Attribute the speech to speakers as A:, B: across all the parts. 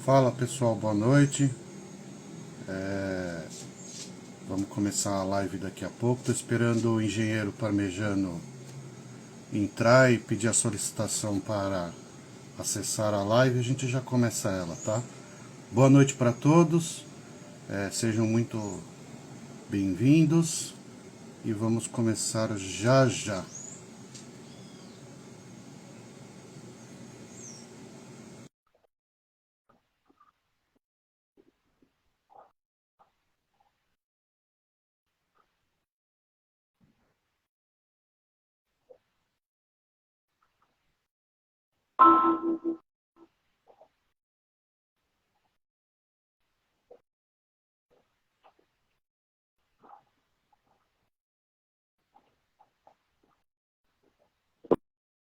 A: Fala pessoal, boa noite. Vamos começar a live daqui a pouco. Estou esperando o engenheiro Parmejano entrar e pedir a solicitação para acessar a live. A gente já começa ela, tá? Boa noite para todos. Sejam muito bem-vindos e vamos começar já já.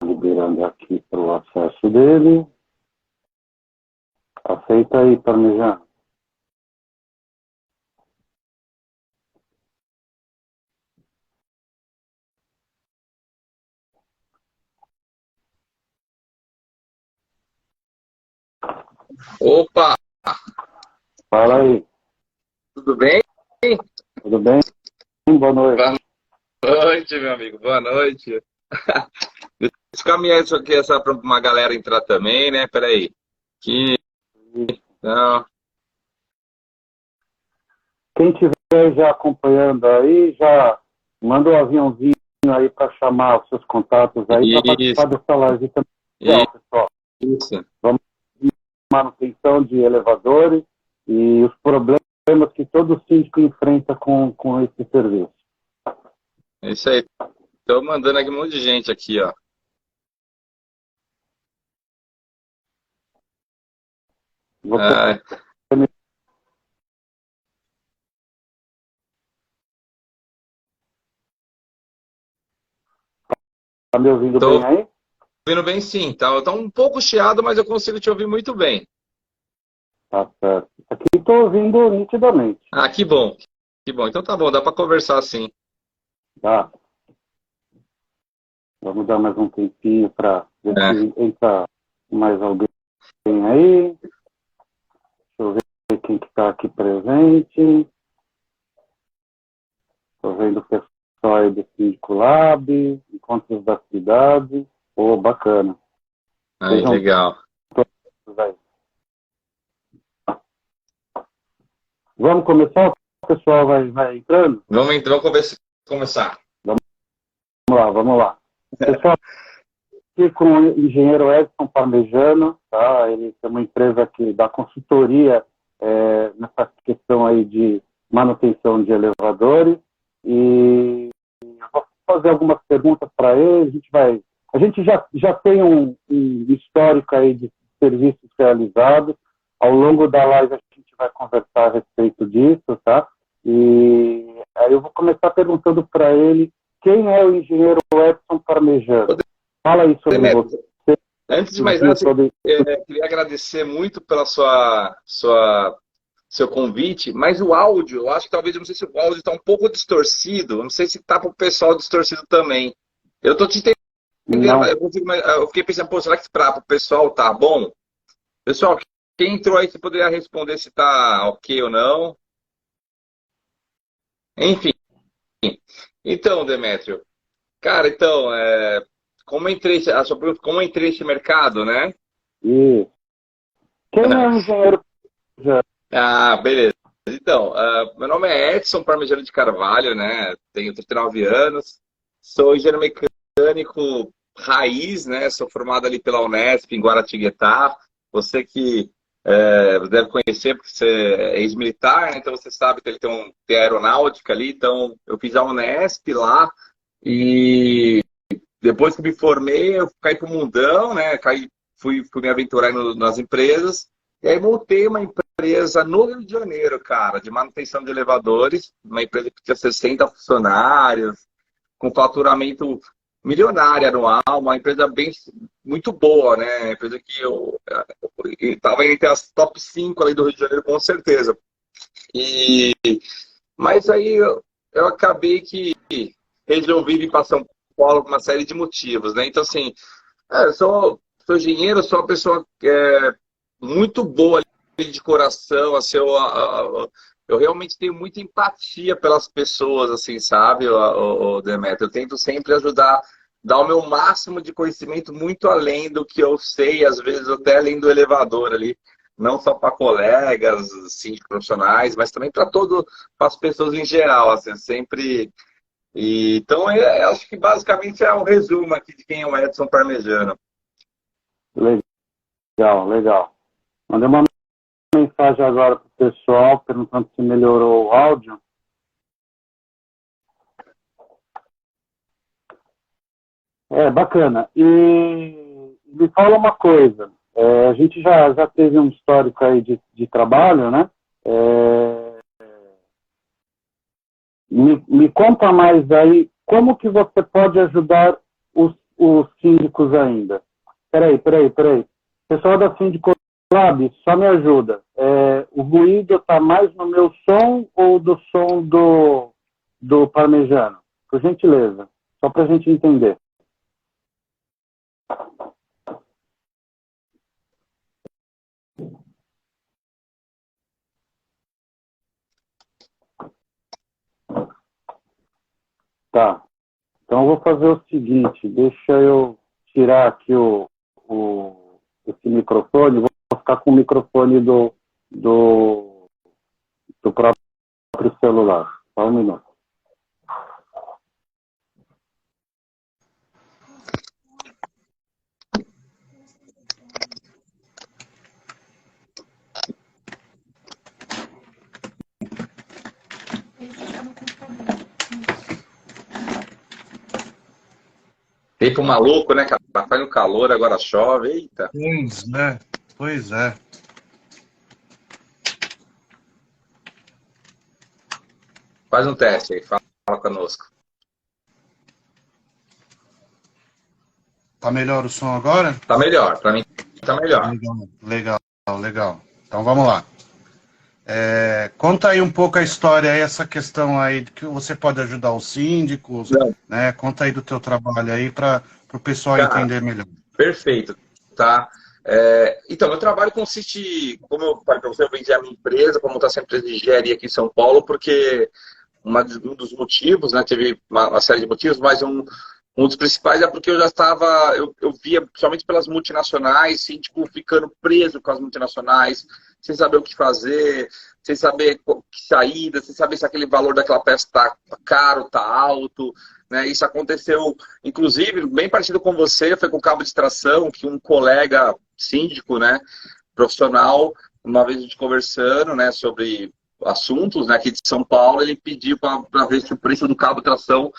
A: Liberando aqui para o acesso dele. Aceita aí, Parmejano.
B: Opa,
A: Fala aí.
B: tudo bem?
A: Tudo bem? Boa noite.
B: Boa noite, meu amigo. Boa noite. Deixa eu caminhar isso aqui essa para uma galera entrar também, né? Peraí. Que não.
A: Quem estiver já acompanhando aí, já manda um aviãozinho aí para chamar os seus contatos aí para
B: Isso,
A: participar dessa live também. Legal, pessoal.
B: isso.
A: Vamos de manutenção de elevadores e os problemas que todo síndico enfrenta com esse serviço.
B: É isso aí. Tô mandando aqui um monte de gente aqui, ó.
A: Você
B: Ah,
A: está me ouvindo bem
B: tô
A: aí?
B: ouvindo bem sim, tá? Tá um pouco chiado, mas eu consigo te ouvir muito bem.
A: Tá certo. Aqui estou ouvindo nitidamente.
B: Ah, que bom. Que bom. Então tá bom, dá para conversar sim.
A: Tá? Vamos dar mais um tempinho para ver
B: É,
A: se entra mais alguém aí. Deixa eu ver quem que está aqui presente. Estou vendo o pessoal aí do Síndico Lab, Encontros da Cidade. Pô, bacana.
B: aí,
A: Sejam
B: legal.
A: todos aí. Vamos começar? O pessoal vai entrando?
B: Vamos começar.
A: Vamos lá. Pessoal, aqui com o engenheiro Edson Parmejano, tá? Ele tem uma empresa que dá consultoria nessa questão aí de manutenção de elevadores. E eu vou fazer algumas perguntas para ele. A gente já tem um histórico aí de serviços realizados. Ao longo da live a gente vai conversar a respeito disso, tá? E aí eu vou começar perguntando para ele quem é o engenheiro Edson Parmejano. Fala aí sobre
B: Demetrio,
A: você.
B: antes de mais nada, queria agradecer muito pela seu convite, mas o áudio, eu acho que talvez, eu não sei se o áudio está um pouco distorcido, não sei se está para o pessoal distorcido também. Eu estou te entendendo,
A: Não,
B: eu fiquei pensando, pô, será que para o pessoal tá bom? Pessoal, quem entrou aí, você poderia responder se tá ok ou não. Enfim, então, Demétrio, cara, então, como eu entrei, a sua pergunta, como eu entrei nesse mercado, né?
A: e quem é o engenheiro Parmejano?
B: Ah, beleza. Então, meu nome é Edson Parmegiano de Carvalho, né? Tenho 39 anos, sou engenheiro mecânico raiz, né? Sou formado ali pela Unesp, em Guaratinguetá. Você que deve conhecer, porque você é ex-militar, né? Então você sabe que ele tem aeronáutica ali. Então, eu fiz a Unesp lá e depois que me formei, eu caí pro mundão, né? Fui me aventurar nas empresas. E aí montei uma empresa no Rio de Janeiro, cara, de manutenção de elevadores. Uma empresa que tinha 60 funcionários, com faturamento milionário anual, uma empresa muito boa, né? Uma empresa que eu estava entre as top 5 ali do Rio de Janeiro, com certeza. E, mas aí eu acabei que resolvi vir para São Paulo por uma série de motivos, né? Então, assim, eu sou engenheiro, sou uma pessoa muito boa de coração, assim, eu realmente tenho muita empatia pelas pessoas, assim, sabe, o Demetrio? Eu tento sempre ajudar, dar o meu máximo de conhecimento muito além do que eu sei, às vezes até além do elevador ali, não só para colegas, assim, profissionais, mas também para para as pessoas em geral, assim, sempre. Então, eu acho que basicamente é um resumo aqui de quem é o Edson Parmegiano.
A: Legal, legal. Mandei uma mensagem agora para o pessoal, perguntando se melhorou o áudio. Bacana. E me fala uma coisa. A gente já teve um histórico aí de trabalho, né? Me conta mais aí, como que você pode ajudar os síndicos ainda? Peraí. Pessoal da Síndico Lab, só me ajuda. O ruído está mais no meu som ou do som do Parmegiano? Por gentileza, só para a gente entender. Tá. Então eu vou fazer o seguinte, deixa eu tirar aqui esse microfone, vou ficar com o microfone do próprio celular. Só um minuto.
B: Tempo maluco, né, cara? Faz no calor, agora chove, eita.
C: Pois é.
B: Faz um teste aí, fala conosco.
C: Tá melhor o som agora?
B: Tá melhor, pra mim tá melhor.
C: Legal. Então vamos lá. Conta aí um pouco a história aí, essa questão aí de que você pode ajudar os síndicos, né? Conta aí do teu trabalho aí para o pessoal entender melhor.
B: Perfeito, tá? Então, meu trabalho consiste, como eu falei para você, eu vendi a minha empresa, como está essa empresa de engenharia aqui em São Paulo, porque um dos motivos, né, teve uma série de motivos, mas um dos principais é porque eu já estava, eu via, principalmente pelas multinacionais, síndico ficando preso com as multinacionais, sem saber o que fazer, sem saber que saída, sem saber se aquele valor daquela peça está caro, está alto, né? Isso aconteceu, inclusive, bem parecido com você, foi com o cabo de extração, que um colega síndico, né, profissional, uma vez a gente conversando, né, sobre assuntos, né, aqui de São Paulo, ele pediu para ver se o preço do cabo de tração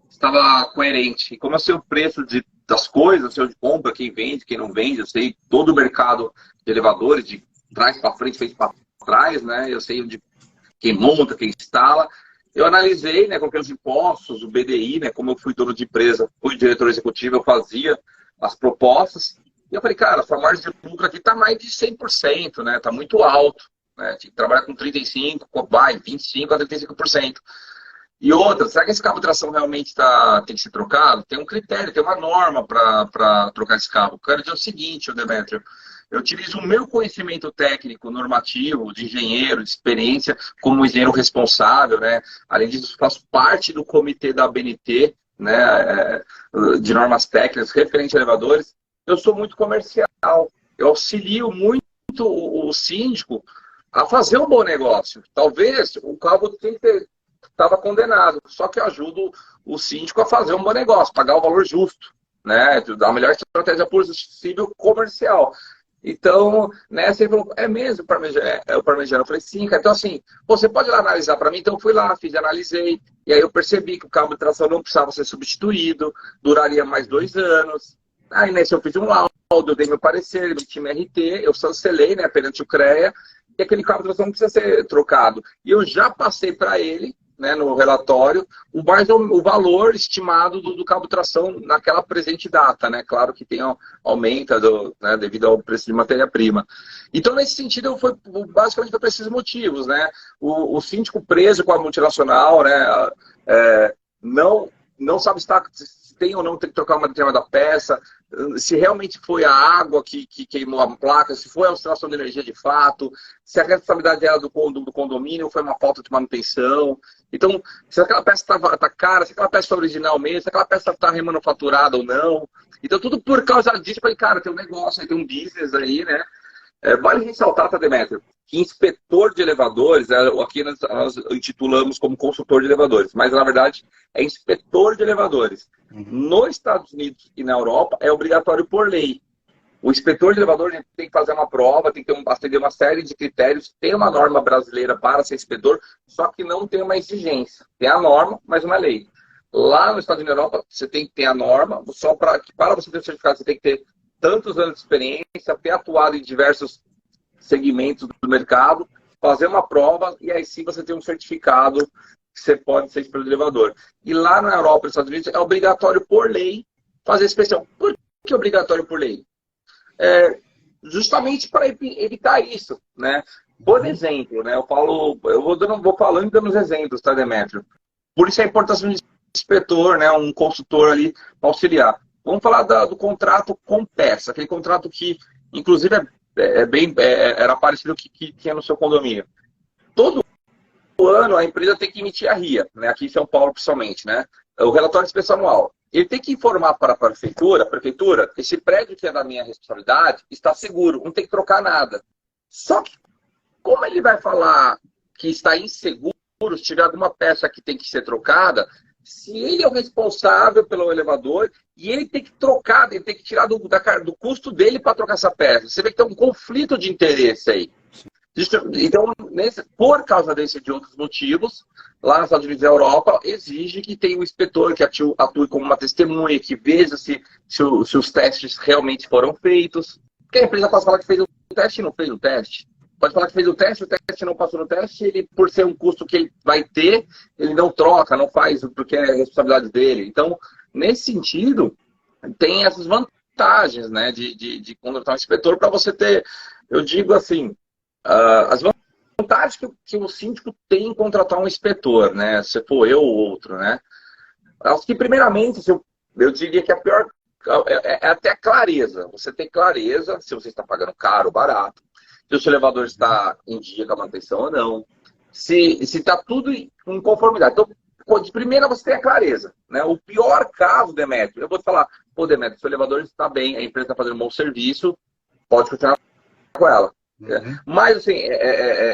B: estava coerente. E como eu sei o preço das coisas, eu sei onde compra, quem vende, quem não vende, eu sei todo o mercado de elevadores, de trás para frente, frente para trás, né, eu sei onde quem monta, quem instala. Eu analisei, né, coloquei os impostos, o BDI, né, como eu fui dono de empresa, fui diretor executivo, eu fazia as propostas. E eu falei, cara, a sua margem de lucro aqui está mais de 100%, né, está muito alto. Né, tinha que trabalhar com 35%, vai, 25% a 35%. E outra, será que esse cabo de tração realmente tem que ser trocado? Tem um critério, tem uma norma para trocar esse cabo. Eu quero dizer o seguinte, Demetrio, eu utilizo o meu conhecimento técnico, normativo, de engenheiro, de experiência, como engenheiro responsável, né? Além disso, faço parte do comitê da ABNT, né? De normas técnicas referente a elevadores. Eu sou muito comercial, eu auxilio muito o síndico a fazer um bom negócio. Talvez o cabo estava condenado, só que eu ajudo o síndico a fazer um bom negócio, pagar o valor justo, né? Dar a melhor estratégia possível comercial. Então, nessa ele falou, é mesmo o Parmegiano? Eu falei, sim, cara. Então, assim, você pode ir lá analisar para mim? Então, eu fui lá, analisei, e aí eu percebi que o cabo de tração não precisava ser substituído, duraria mais 2 anos. Aí, nesse eu fiz um laudo, eu dei meu parecer, emiti meu RT, eu cancelei, né, perante o CREA, e aquele cabo de tração não precisa ser trocado. E eu já passei para ele, né, no relatório, o valor estimado do cabo de tração naquela presente data, né? Claro que aumenta né, devido ao preço de matéria-prima. Então, nesse sentido, basicamente foi por esses motivos, né? O síndico preso com a multinacional, né, não sabe se tem ou não tem que trocar uma determinada peça, se realmente foi a água que queimou a placa, se foi a oscilação de energia de fato, se a responsabilidade era do condomínio ou foi uma falta de manutenção. Então, se aquela peça tá cara, se aquela peça é original mesmo, se aquela peça está remanufaturada ou não. Então, tudo por causa disso, eu falei, cara, tem um negócio, tem um business aí, né? Vale ressaltar, tá, Demetrio, que inspetor de elevadores, aqui nós intitulamos como consultor de elevadores, mas na verdade é inspetor de elevadores. Nos Estados Unidos e na Europa é obrigatório por lei. O inspetor de elevador tem que fazer uma prova, tem que atender uma série de critérios, tem uma norma brasileira para ser inspetor, só que não tem uma exigência. Tem a norma, mas uma lei. Lá nos Estados Unidos e na Europa, você tem que ter a norma, só para você ter o certificado, você tem que ter tantos anos de experiência, ter atuado em diversos segmentos do mercado, fazer uma prova e aí sim você tem um certificado que você pode ser inspetor de elevador. E lá na Europa e nos Estados Unidos é obrigatório por lei fazer inspeção. Por que é obrigatório por lei? Justamente para evitar isso, né? Por exemplo, né? Vou falando e dando os exemplos, tá, Demetrio? Por isso a importância de um inspetor, né? Um consultor ali para auxiliar. Vamos falar do contrato com peça, aquele contrato que, inclusive, era parecido com o que tinha no seu condomínio. Todo ano a empresa tem que emitir a RIA, né? Aqui em São Paulo, principalmente, né? O relatório de inspeção anual. Ele tem que informar para a prefeitura, que esse prédio que é da minha responsabilidade está seguro, não tem que trocar nada. Só que, como ele vai falar que está inseguro, se tiver alguma peça que tem que ser trocada, se ele é o responsável pelo elevador e ele tem que trocar, ele tem que tirar do custo dele para trocar essa peça. Você vê que tem um conflito de interesse aí. Então, por causa desse e de outros motivos, lá nos Estados Unidos e na Europa, exige que tenha um inspetor que atue como uma testemunha, que veja se os testes realmente foram feitos. Porque a empresa pode falar que fez o teste e não fez o teste. Pode falar que fez o teste não passou no teste, ele, por ser um custo que ele vai ter, ele não troca, não faz, porque é responsabilidade dele. Então, nesse sentido, tem essas vantagens, né, de contratar um inspetor para você ter, eu digo assim, as vantagens que o síndico tem em contratar um inspetor, né, se for eu ou outro, né. Acho que, primeiramente, eu diria que a pior é até a clareza. Você tem clareza se você está pagando caro ou barato, se o seu elevador está em dia com a manutenção ou não, se está tudo em conformidade. Então, de primeira você tem a clareza, né? O pior caso, Demetrio, eu vou te falar, pô, Demetrio, seu elevador está bem, a empresa está fazendo um bom serviço, pode continuar com ela. Mas, assim,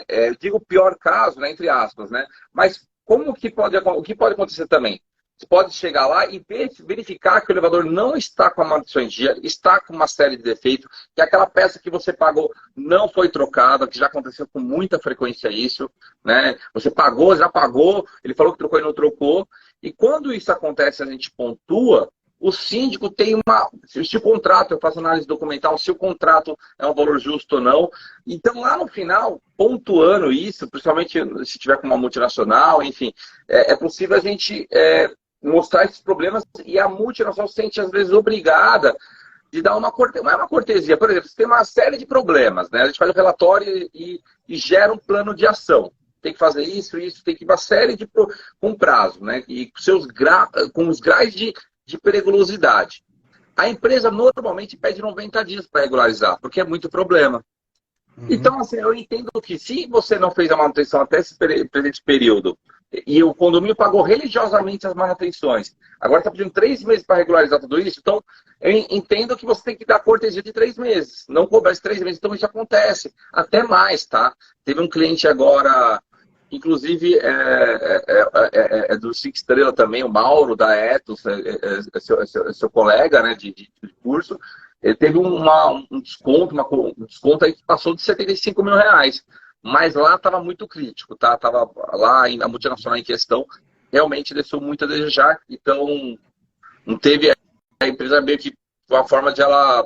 B: eu digo o pior caso, né, entre aspas, né? Mas o que pode acontecer também? Você pode chegar lá e verificar que o elevador não está com a manutenção em dia, está com uma série de defeitos, que aquela peça que você pagou não foi trocada, que já aconteceu com muita frequência isso, né? Você pagou, já pagou, ele falou que trocou e não trocou. E quando isso acontece, a gente pontua, o síndico tem se o contrato, eu faço análise documental, se o contrato é um valor justo ou não. Então, lá no final, pontuando isso, principalmente se tiver com uma multinacional, enfim, é possível a gente mostrar esses problemas e a multinacional se sente, às vezes, obrigada de dar uma cortesia. Não é uma cortesia, por exemplo, você tem uma série de problemas, né? A gente faz o relatório e gera um plano de ação. Tem que fazer isso, tem que ir uma série com prazo, né? E com os graus de periculosidade. A empresa normalmente pede 90 dias para regularizar, porque é muito problema. Então, assim, eu entendo que se você não fez a manutenção até esse presente período e o condomínio pagou religiosamente as manutenções, agora está pedindo 3 meses para regularizar tudo isso, então eu entendo que você tem que dar cortesia de 3 meses, não cobrar esses 3 meses. Então isso acontece, até mais, tá? Teve um cliente agora, inclusive do Cinco Estrela também, o Mauro da Etos, seu colega, né, de curso. Ele teve um desconto aí que passou de R$75 mil, mas lá estava muito crítico, tá? Tava lá a multinacional em questão realmente deixou muito a desejar, então não teve a empresa meio que uma forma de ela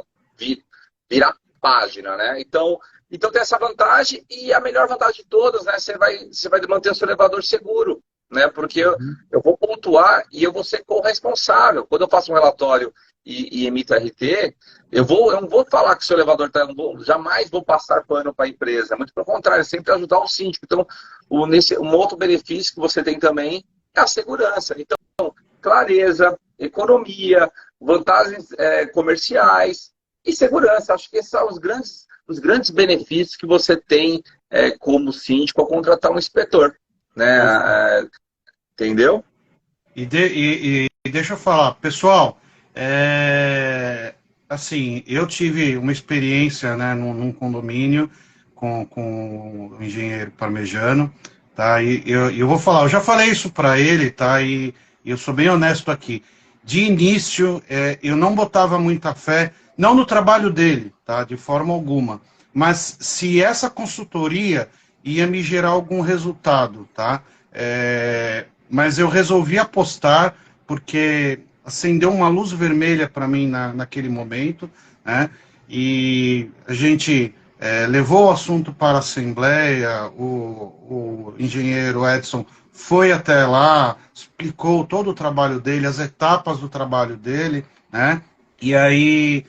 B: virar página, né? Então tem essa vantagem, e a melhor vantagem de todas, né? Você vai manter o seu elevador seguro, né? Porque eu vou pontuar e eu vou ser corresponsável. Quando eu faço um relatório e emito RT, eu não vou falar que o seu elevador está... Jamais vou passar pano para a empresa. Muito pelo contrário, sempre ajudar o síndico. Então, um outro benefício que você tem também é a segurança. Então, clareza, economia, vantagens comerciais e segurança. Acho que esses são os grandes benefícios que você tem como síndico ao contratar um inspetor, né? Entendeu?
C: E deixa eu falar, pessoal, assim, eu tive uma experiência, né, num condomínio com o engenheiro Parmejano, tá? E eu vou falar, eu já falei isso para ele, tá? E eu sou bem honesto aqui. De início, eu não botava muita fé, não no trabalho dele, tá? De forma alguma. Mas se essa consultoria ia me gerar algum resultado, tá? Mas eu resolvi apostar porque acendeu uma luz vermelha para mim naquele momento, né? E a gente levou o assunto para a Assembleia, o engenheiro Edson foi até lá, explicou todo o trabalho dele, as etapas do trabalho dele, né? E aí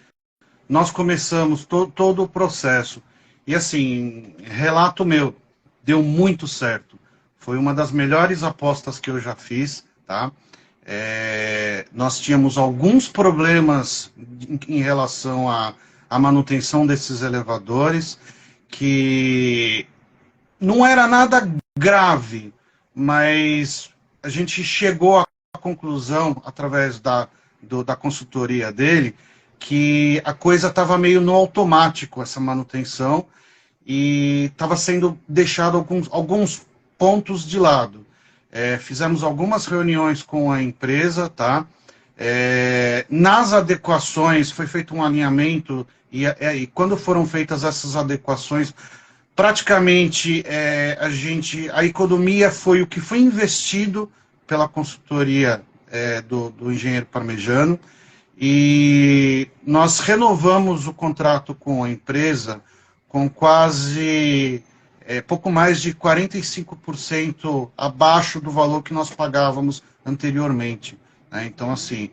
C: nós começamos todo o processo. E assim, relato meu, deu muito certo. Foi uma das melhores apostas que eu já fiz, tá? Nós tínhamos alguns problemas em relação à manutenção desses elevadores, que não era nada grave, mas a gente chegou à conclusão, através da consultoria dele, que a coisa estava meio no automático, essa manutenção, e estava sendo deixado alguns pontos de lado. Fizemos algumas reuniões com a empresa, tá? Nas adequações, foi feito um alinhamento, e quando foram feitas essas adequações, praticamente a economia foi o que foi investido pela consultoria do engenheiro Parmejano, e nós renovamos o contrato com a empresa com quase pouco mais de 45% abaixo do valor que nós pagávamos anteriormente, né? Então, assim,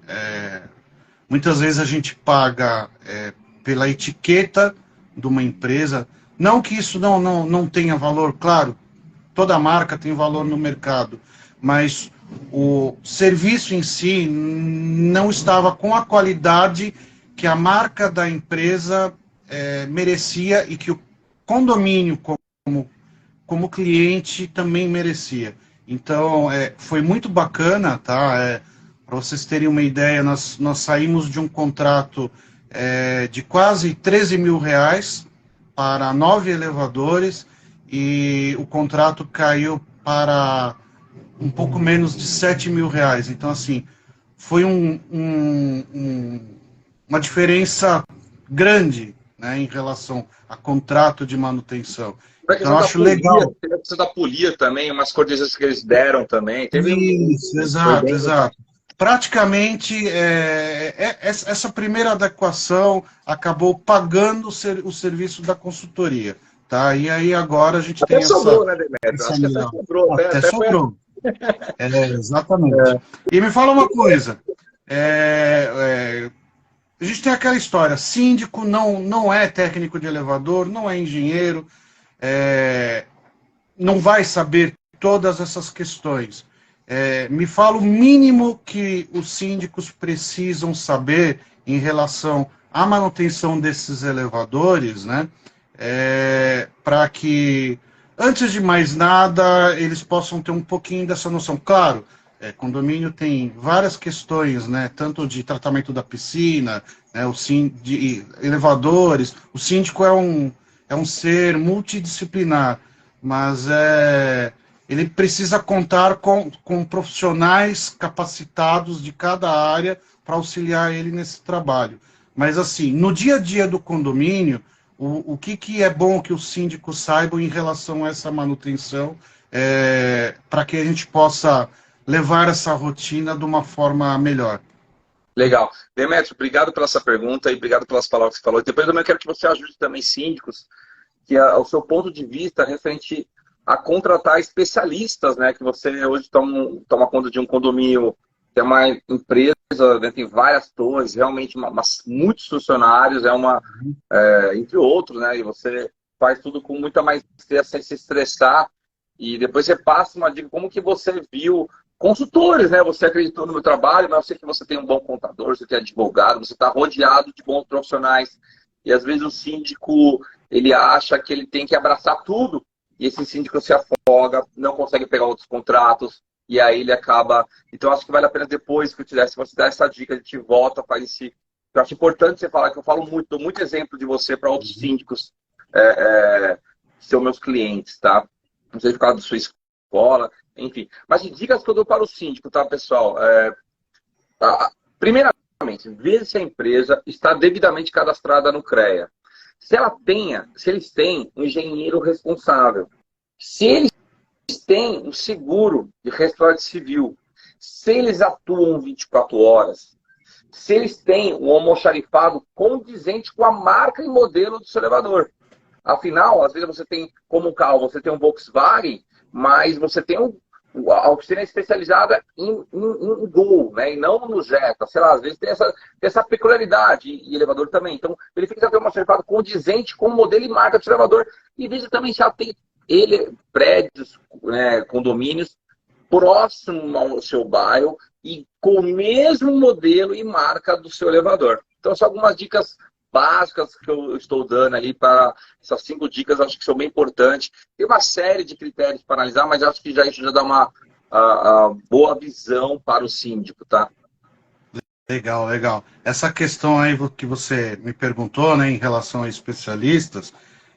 C: muitas vezes a gente paga pela etiqueta de uma empresa, não que isso não tenha valor, claro, toda marca tem valor no mercado, mas o serviço em si não estava com a qualidade que a marca da empresa merecia e que o condomínio como cliente também merecia. Então, foi muito bacana, tá? Para vocês terem uma ideia, nós saímos de um contrato de quase 13 mil reais para 9 elevadores, e o contrato caiu para um pouco menos de 7 mil reais. Então, assim, foi uma diferença grande, né, em relação a contrato de manutenção. Então, eu acho legal.
B: Teve a questão da polia também, umas cortesia que eles deram também.
C: Isso, exato. Praticamente, essa primeira adequação acabou pagando o serviço da consultoria. Tá? E aí agora a gente
B: até
C: tem
B: sobrou, né, Demetrio? Acho que até sobrou.
C: Até sobrou. Exatamente. E me fala uma coisa. A gente tem aquela história, síndico não é técnico de elevador, não é engenheiro, não vai saber todas essas questões. Me fala o mínimo que os síndicos precisam saber em relação à manutenção desses elevadores, né? Para que, antes de mais nada, eles possam ter um pouquinho dessa noção. Claro, condomínio tem várias questões, né? Tanto de tratamento da piscina, né? De elevadores. O síndico é um ser multidisciplinar, mas ele precisa contar com profissionais capacitados de cada área para auxiliar ele nesse trabalho. Mas, assim, no dia a dia do condomínio, o que é bom que os síndicos saibam em relação a essa manutenção, para que a gente possa levar essa rotina de uma forma melhor.
B: Legal. Demetrio, obrigado pela essa pergunta e obrigado pelas palavras que você falou. E depois eu também quero que você ajude também síndicos, que é o seu ponto de vista referente a contratar especialistas, né? Que você hoje toma conta de um condomínio, que é uma empresa, né, tem várias torres, realmente muitos funcionários, entre outros, né? E você faz tudo com muita maestria, sem se estressar. E depois você passa uma dica, como que você viu consultores, né? Você acreditou no meu trabalho, mas eu sei que você tem um bom contador, você tem advogado, você está rodeado de bons profissionais. E às vezes o síndico, ele acha que ele tem que abraçar tudo, e esse síndico se afoga, não consegue pegar outros contratos, e aí ele acaba... Então, acho que vale a pena depois que eu tivesse, você dar essa dica, a gente volta, faz esse... Eu acho importante você falar, que eu falo muito, dou muito exemplo de você para outros síndicos, que são meus clientes, tá? Não sei por causa da sua escola, enfim. Mas dicas que eu dou para o síndico, tá, pessoal? Primeiramente, veja se a empresa está devidamente cadastrada no CREA. Se eles têm um engenheiro responsável, se eles têm um seguro de responsabilidade civil, se eles atuam 24 horas, se eles têm um almoxarifado condizente com a marca e modelo do seu elevador. Afinal, às vezes você tem, como um carro, você tem um Volkswagen, mas você tem a oficina especializada em Gol, né? E não no Jetta. Sei lá, às vezes tem essa peculiaridade, e elevador também. Então, verifique se tem um almoxarifado condizente com o modelo e marca do seu elevador. E veja também se ela tem prédios, né, condomínios, próximo ao seu bairro e com o mesmo modelo e marca do seu elevador. Então, são algumas dicas básicas que eu estou dando ali para essas 5 dicas, acho que são bem importantes. Tem uma série de critérios para analisar, mas acho que isso já dá uma boa visão para o síndico, tá?
C: Legal, legal. Essa questão aí que você me perguntou, né, em relação a especialistas,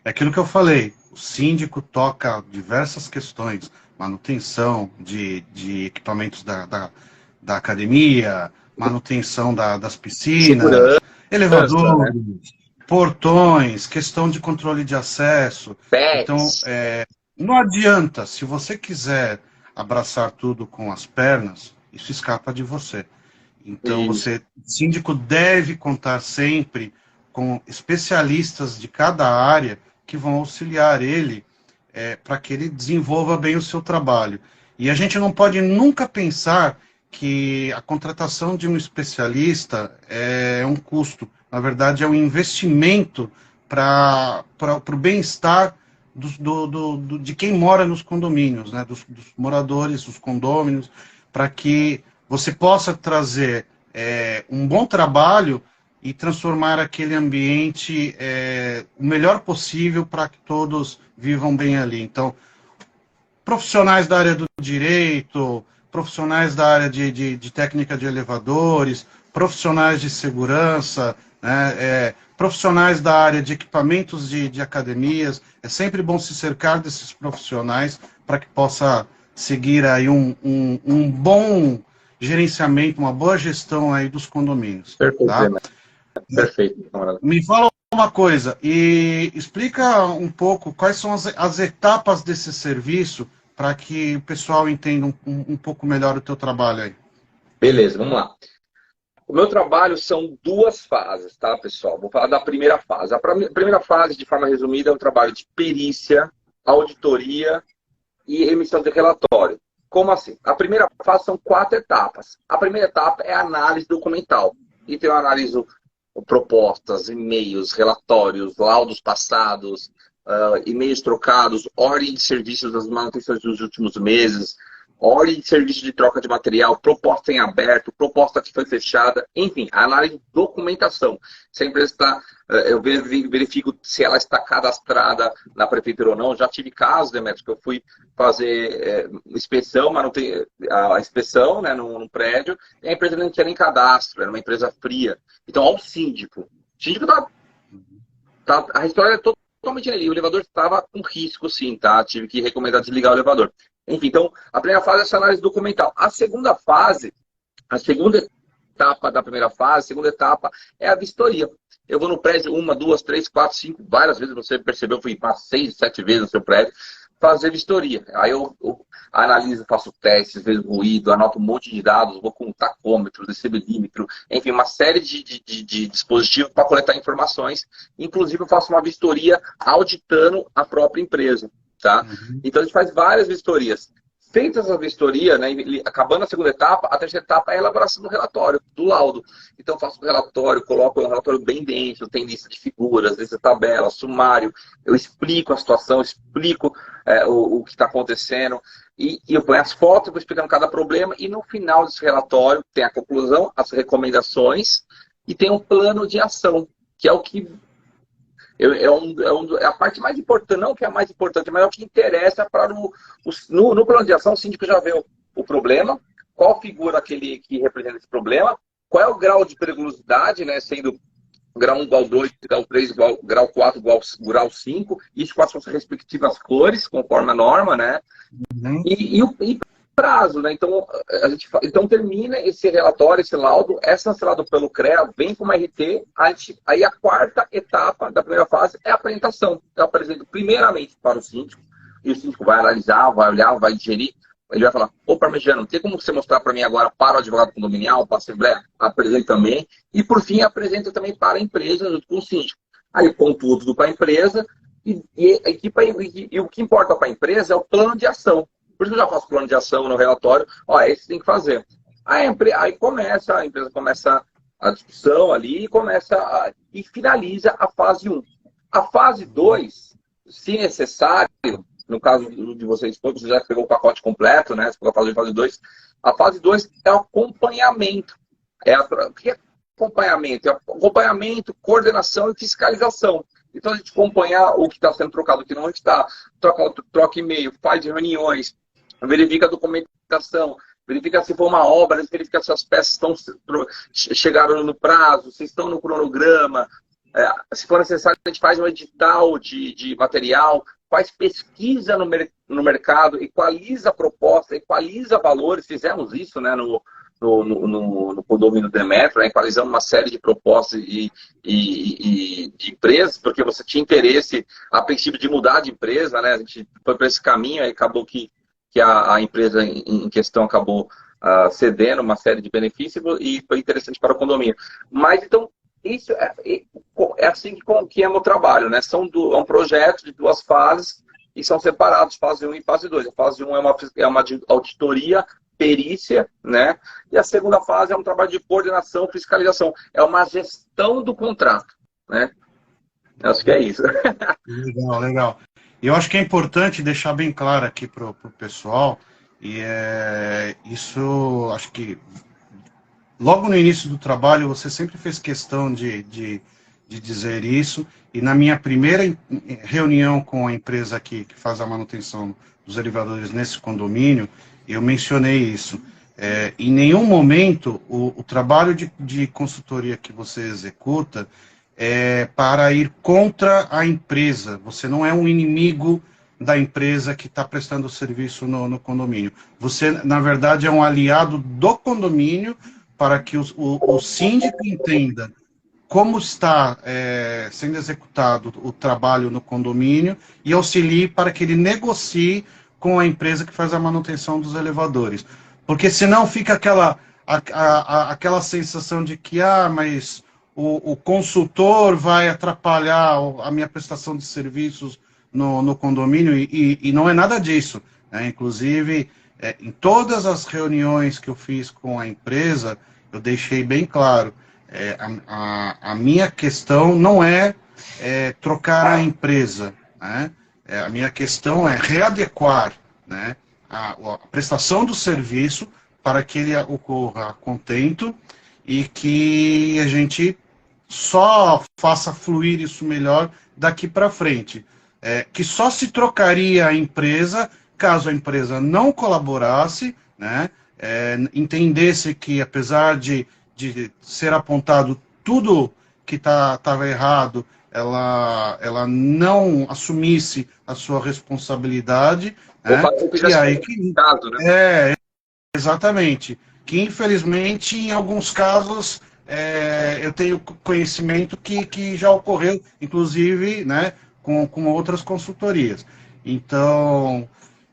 C: é aquilo que eu falei. O síndico toca diversas questões, manutenção de equipamentos da academia, manutenção das piscinas,
B: Segurança,
C: elevadores,
B: né?
C: portões, questão de controle de acesso.
B: Pets.
C: Então, não adianta, se você quiser abraçar tudo com as pernas, isso escapa de você. Então, o síndico deve contar sempre com especialistas de cada área que vão auxiliar ele para que ele desenvolva bem o seu trabalho. E a gente não pode nunca pensar que a contratação de um especialista é um custo. Na verdade, é um investimento para o bem-estar de quem mora nos condomínios, né? dos moradores dos condôminos, para que você possa trazer um bom trabalho e transformar aquele ambiente o melhor possível para que todos vivam bem ali. Então, profissionais da área do direito, profissionais da área de técnica de elevadores, profissionais de segurança, né, profissionais da área de equipamentos de academias. É sempre bom se cercar desses profissionais para que possa seguir aí um bom gerenciamento, uma boa gestão aí dos condomínios.
B: Perfeito,
C: tá?
B: Perfeito.
C: Me fala uma coisa, e explica um pouco quais são as etapas desse serviço para que o pessoal entenda um pouco melhor o teu trabalho aí.
B: Beleza, vamos lá. O meu trabalho são 2 fases, tá, pessoal? Vou falar da primeira fase. A primeira fase, de forma resumida, é um trabalho de perícia, auditoria e emissão de relatório. Como assim? A primeira fase são 4 etapas. A primeira etapa é a análise documental. Então, eu analiso propostas, e-mails, relatórios, laudos passados, e-mails trocados, ordem de serviços das manutenções dos últimos meses, ordem de serviço de troca de material, proposta em aberto, proposta que foi fechada, enfim, a análise de documentação. Se a empresa está, eu verifico se ela está cadastrada na prefeitura ou não. Já tive casos, Demetrio, que eu fui fazer inspeção, mas não tem a inspeção, né, num prédio, e a empresa não tinha nem cadastro, era uma empresa fria. Então, ao síndico. O síndico a história é totalmente ali. O elevador estava com risco, sim, tá? Tive que recomendar desligar o elevador. Enfim, então, a primeira fase é essa análise documental. A segunda etapa da primeira fase, a segunda etapa é a vistoria. Eu vou no prédio 1, 2, 3, 4, 5, várias vezes, você percebeu, eu fui 6, 7 vezes no seu prédio, fazer vistoria. Aí eu analiso, faço testes, vejo ruído, anoto um monte de dados, vou com tacômetro, decibelímetro, enfim, uma série de dispositivos para coletar informações. Inclusive, eu faço uma vistoria auditando a própria empresa. Tá? Então, a gente faz várias vistorias. Feitas a vistoria, né, acabando a segunda etapa, a terceira etapa é a elaboração do relatório, do laudo. Então, eu faço o relatório, coloco o relatório bem dentro, tem lista de figuras, lista de tabelas, sumário, eu explico a situação, explico o que está acontecendo, e eu ponho as fotos, vou explicando cada problema, e no final desse relatório tem a conclusão, as recomendações, e tem um plano de ação, que é o que é a parte mais importante, não que é a mais importante, mas é o que interessa para no plano de ação. O síndico já vê o problema, qual figura aquele que representa esse problema, qual é o grau de periculosidade, né, sendo grau 1 igual 2, grau 3 igual, grau 4 igual grau 5, isso com as suas respectivas cores, conforme a norma, né?
C: Uhum.
B: E prazo, né? Então termina esse relatório, esse laudo, é sancionado pelo CREA, vem com uma RT, aí a quarta etapa da primeira fase é a apresentação. Eu apresento primeiramente para o síndico, e o síndico vai analisar, vai olhar, vai digerir, ele vai falar, ô Parmegiano, tem como você mostrar para mim agora para o advogado condominial, para a Assembleia? Apresento também. E por fim, apresento também para a empresa, junto com o síndico. Aí pontuo tudo para a empresa, e o que importa para a empresa é o plano de ação. Por isso eu já faço plano de ação no relatório. Ó, esse tem que fazer. Aí a empresa começa a discussão ali e finaliza a fase 1. A fase 2, se necessário, no caso de vocês, você já pegou o pacote completo, né? Você pegou a fase 2. A fase 2 é o acompanhamento. O que é acompanhamento? É acompanhamento, coordenação e fiscalização. Então a gente acompanhar o que está sendo trocado, o que não está, troca e-mail, faz reuniões, verifica a documentação, verifica se for uma obra, verifica se as peças chegaram no prazo, se estão no cronograma. Se for necessário, a gente faz um edital de material, faz pesquisa no mercado, equaliza a proposta, equaliza valores. Fizemos isso, né, no condomínio Demetrio, né, equalizando uma série de propostas e de empresas, porque você tinha interesse, a princípio, de mudar de empresa, né? A gente foi para esse caminho, aí acabou que a empresa em questão acabou cedendo uma série de benefícios e foi interessante para o condomínio. Mas, então, isso é assim que é o meu trabalho, né? É um projeto de 2 fases e são separados, fase 1 e fase 2. A fase 1 é uma auditoria, perícia, né? E a segunda fase é um trabalho de coordenação, fiscalização. É uma gestão do contrato, né? Acho que é isso.
C: Legal, legal. E eu acho que é importante deixar bem claro aqui para o pessoal, e isso, acho que logo no início do trabalho você sempre fez questão de dizer isso, e na minha primeira reunião com a empresa aqui que faz a manutenção dos elevadores nesse condomínio, eu mencionei isso. Em nenhum momento o trabalho de consultoria que você executa para ir contra a empresa. Você não é um inimigo da empresa que está prestando serviço no condomínio. Você, na verdade, é um aliado do condomínio para que o síndico entenda como está sendo executado o trabalho no condomínio e auxilie para que ele negocie com a empresa que faz a manutenção dos elevadores. Porque senão fica aquela sensação de que, mas o consultor vai atrapalhar a minha prestação de serviços no condomínio, e não é nada disso, né? Inclusive, em todas as reuniões que eu fiz com a empresa, eu deixei bem claro, a minha questão não é trocar a empresa, né? A minha questão é readequar, né, a prestação do serviço para que ele ocorra a contento e que a gente só faça fluir isso melhor daqui para frente. Que só se trocaria a empresa caso a empresa não colaborasse, né, entendesse que, apesar de ser apontado tudo que estava errado, ela não assumisse a sua responsabilidade, né? E aí
B: caso, né?
C: Exatamente. Que, infelizmente, em alguns casos, eu tenho conhecimento que já ocorreu, inclusive, né, com outras consultorias. Então,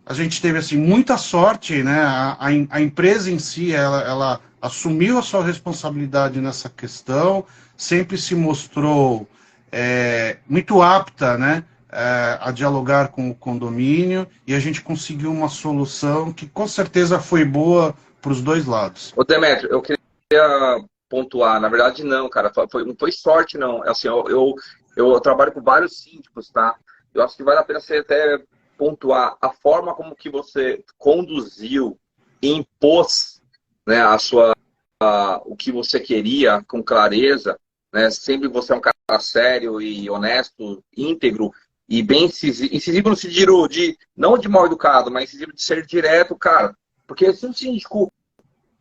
C: a gente teve assim, muita sorte, né? A empresa em si, ela assumiu a sua responsabilidade nessa questão, sempre se mostrou muito apta, né, a dialogar com o condomínio e a gente conseguiu uma solução que com certeza foi boa para os dois lados.
B: Ô Demetrio, eu queria pontuar, na verdade não, cara, não foi sorte não, assim, eu trabalho com vários síndicos, tá? Eu acho que vale a pena você até pontuar a forma como que você conduziu e impôs, né, o que você queria com clareza, né? Sempre você é um cara sério e honesto, íntegro e bem incisivo no sentido não de mal educado, mas incisivo de ser direto, cara. Porque se um síndico,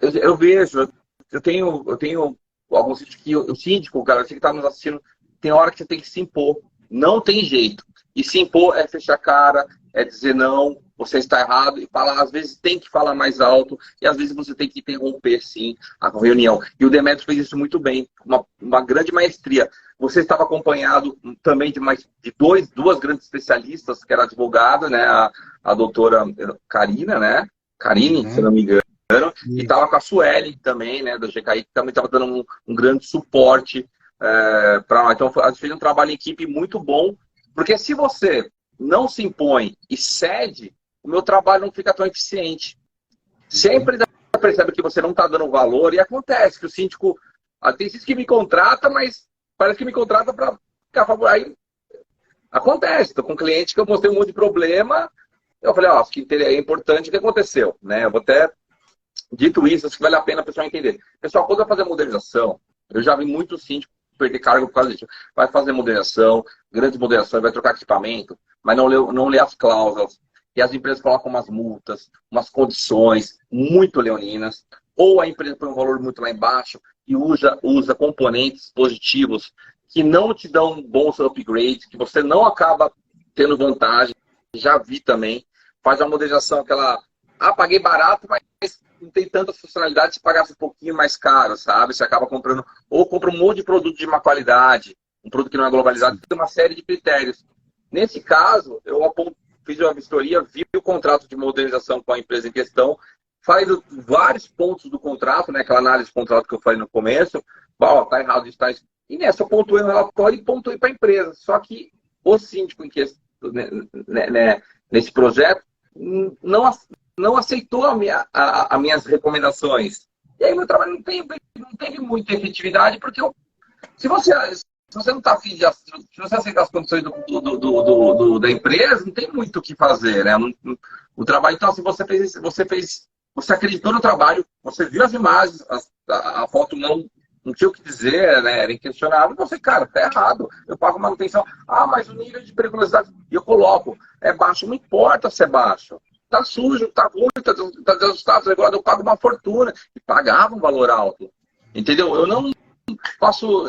B: eu vejo, eu tenho alguns síndicos que o síndico, cara, você que está nos assistindo, tem hora que você tem que se impor. Não tem jeito. E se impor é fechar a cara, é dizer não, você está errado, e falar, às vezes tem que falar mais alto, e às vezes você tem que interromper, sim, a reunião. E o Demetrio fez isso muito bem, uma grande maestria. Você estava acompanhado também de duas grandes especialistas, que era a advogada, né, a doutora Karina, né, Karine, se não me engano, e estava com a Sueli também, né, da GKI, que também estava dando um grande suporte para. Então, a gente fez um trabalho em equipe muito bom, porque se você não se impõe e cede, o meu trabalho não fica tão eficiente. Sempre percebe que você não está dando valor e acontece que o síndico, tem síndico que me contrata, mas parece que me contrata para ficar favorável. Aí acontece, estou com um cliente que eu mostrei um monte de problema, eu falei, acho que é importante o que aconteceu, né? Eu vou até, dito isso, acho que vale a pena o pessoal entender. Pessoal, quando vai fazer modernização, eu já vi muito síndico perder cargo por causa disso. Vai fazer modernização, grande moderação, vai trocar equipamento, mas não lê as cláusulas. E as empresas colocam umas multas, umas condições muito leoninas, ou a empresa põe um valor muito lá embaixo e usa componentes positivos que não te dão bons upgrades, que você não acaba tendo vantagem. Já vi também. Faz uma modernização aquela, paguei barato, mas não tem tanta funcionalidade se pagasse um pouquinho mais caro, sabe? Você acaba comprando, ou compra um monte de produto de má qualidade, um produto que não é globalizado, tem uma série de critérios. Nesse caso, eu fiz uma vistoria, vi o contrato de modernização com a empresa em questão, faz vários pontos do contrato, né? Aquela análise de contrato que eu falei no começo, tá errado, está. E nessa eu pontuei no relatório e pontuei para a empresa. Só que o síndico em questão, nesse projeto, não aceitou as minhas recomendações. E aí meu trabalho não teve muita efetividade, porque se você não está afim se você aceitar as condições da empresa, não tem muito o que fazer, né? O trabalho, então, se você acreditou no trabalho, você viu as imagens, a foto não tinha o que dizer, né? Era inquestionável, você, cara, tá errado. Eu pago manutenção. Mas o nível de periculosidade, eu coloco, é baixo, não importa se é baixo. Tá sujo, tá ruim, tá desajustado, agora eu pago uma fortuna. E pagava um valor alto. Entendeu? Eu não faço.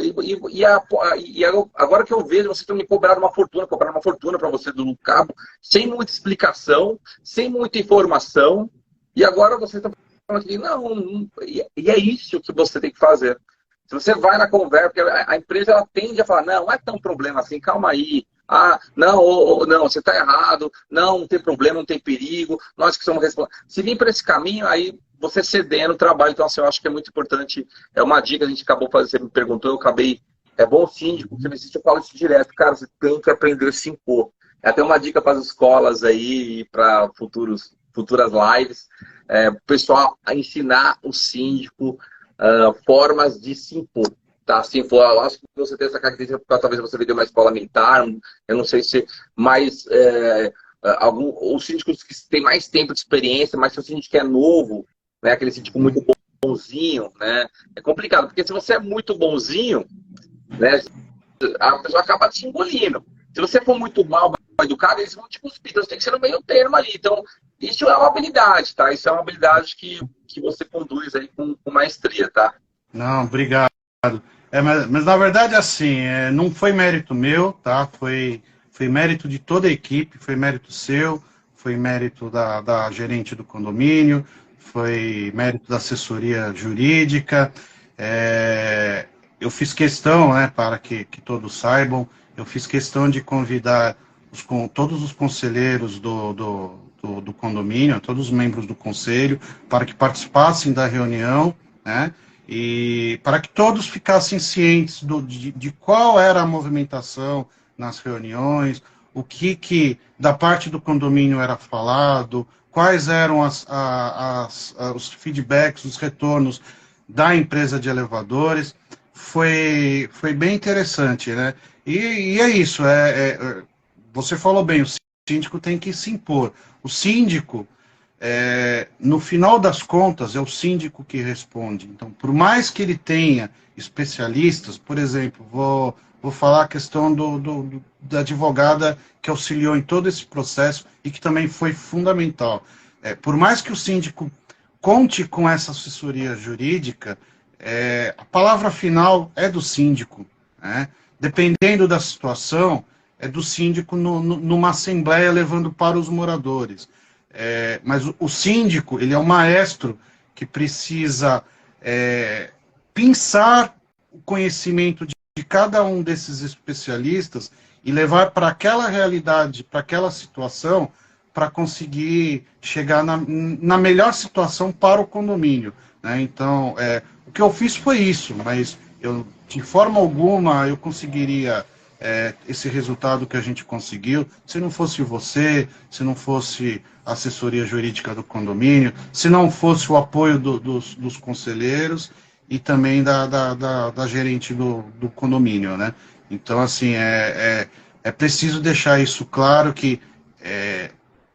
B: Agora que eu vejo, vocês estão me cobrando uma fortuna para você do cabo, sem muita explicação, sem muita informação. E agora você está falando aqui, e é isso que você tem que fazer. Se você vai na conversa, porque a empresa ela tende a falar, não é tão problema assim, calma aí. Não, você está errado, não tem problema, não tem perigo, nós que somos responsáveis. Se vir para esse caminho, aí você cedendo o trabalho. Então, assim, eu acho que é muito importante, é uma dica que a gente acabou fazendo, você me perguntou, é bom síndico, que eu falo isso direto, cara, você tem que aprender a se impor. É até uma dica para as escolas aí, para futuras lives, o pessoal a ensinar o síndico formas de se impor. Tá, assim, eu acho que você tem essa característica porque talvez você veio de uma escola militar, eu não sei se, mas os síndicos que têm mais tempo de experiência, mas se o síndico é novo, né, aquele síndico muito bonzinho, né, é complicado, porque se você é muito bonzinho, né, a pessoa acaba te engolindo. Se você for muito mal educado, eles vão te cuspir, então você tem que ser no meio termo ali. Então, isso é uma habilidade, tá? Isso é uma habilidade que você conduz aí com maestria, tá?
C: Não, obrigado. Mas na verdade, assim, não foi mérito meu, tá? Foi mérito de toda a equipe, foi mérito seu, foi mérito da gerente do condomínio, foi mérito da assessoria jurídica. Eu fiz questão, né, para que todos saibam, eu fiz questão de convidar todos os conselheiros do condomínio, todos os membros do conselho, para que participassem da reunião, né? E para que todos ficassem cientes de qual era a movimentação nas reuniões, o que da parte do condomínio era falado, quais eram os feedbacks, os retornos da empresa de elevadores. Foi bem interessante, né? E é isso, você falou bem, o síndico tem que se impor. O síndico, no final das contas, é o síndico que responde. Então, por mais que ele tenha especialistas, por exemplo, vou falar a questão da advogada que auxiliou em todo esse processo e que também foi fundamental. Por mais que o síndico conte com essa assessoria jurídica, a palavra final é do síndico, né? Dependendo da situação, é do síndico numa assembleia levando para os moradores. Mas o síndico, ele é o maestro que precisa pensar o conhecimento de cada um desses especialistas e levar para aquela realidade, para aquela situação, para conseguir chegar na melhor situação para o condomínio, né? Então, o que eu fiz foi isso, mas de forma alguma eu conseguiria esse resultado que a gente conseguiu se não fosse você, se não fosse a assessoria jurídica do condomínio, se não fosse o apoio dos conselheiros e também da gerente do condomínio, né? Então, assim, é preciso deixar isso claro que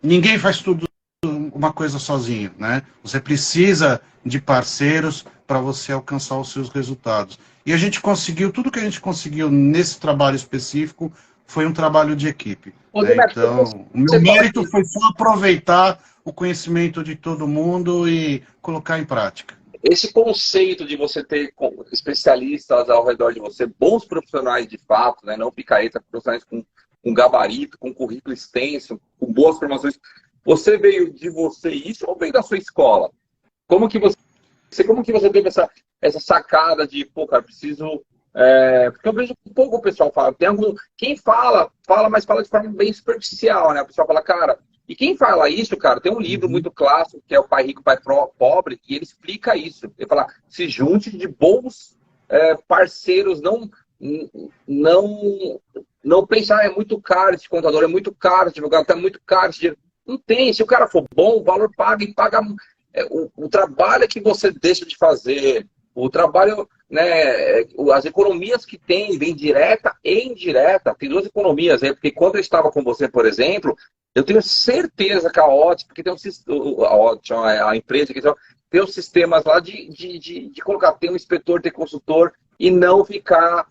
C: ninguém faz tudo uma coisa sozinho, né? Você precisa de parceiros para você alcançar os seus resultados. E a gente conseguiu, tudo que a gente conseguiu nesse trabalho específico foi um trabalho de equipe. Né? Então, o meu mérito foi só aproveitar o conhecimento de todo mundo e colocar em prática.
B: Esse conceito de você ter especialistas ao redor de você, bons profissionais de fato, né? Não picareta, profissionais com gabarito, com currículo extenso, com boas formações. Você veio de você isso ou veio da sua escola? Como que você teve essa sacada de, pô, cara, preciso... porque eu vejo um pouco o pessoal fala. Quem fala, mas fala de forma bem superficial, né? O pessoal fala, cara... E quem fala isso, cara, tem um livro muito clássico, que é o Pai Rico, Pai Pobre, e ele explica isso. Ele fala, se junte de bons parceiros, não pensar, é muito caro esse contador, é muito caro, esse advogado tá muito caro, esse dinheiro. Não tem, se o cara for bom, o valor paga e paga o trabalho que você deixa de fazer, o trabalho, né, as economias que tem, vem direta e indireta, tem duas economias, porque quando eu estava com você, por exemplo, eu tenho certeza que a Ótima, porque tem a empresa que tem os sistemas lá de colocar, ter um inspetor, ter consultor e não ficar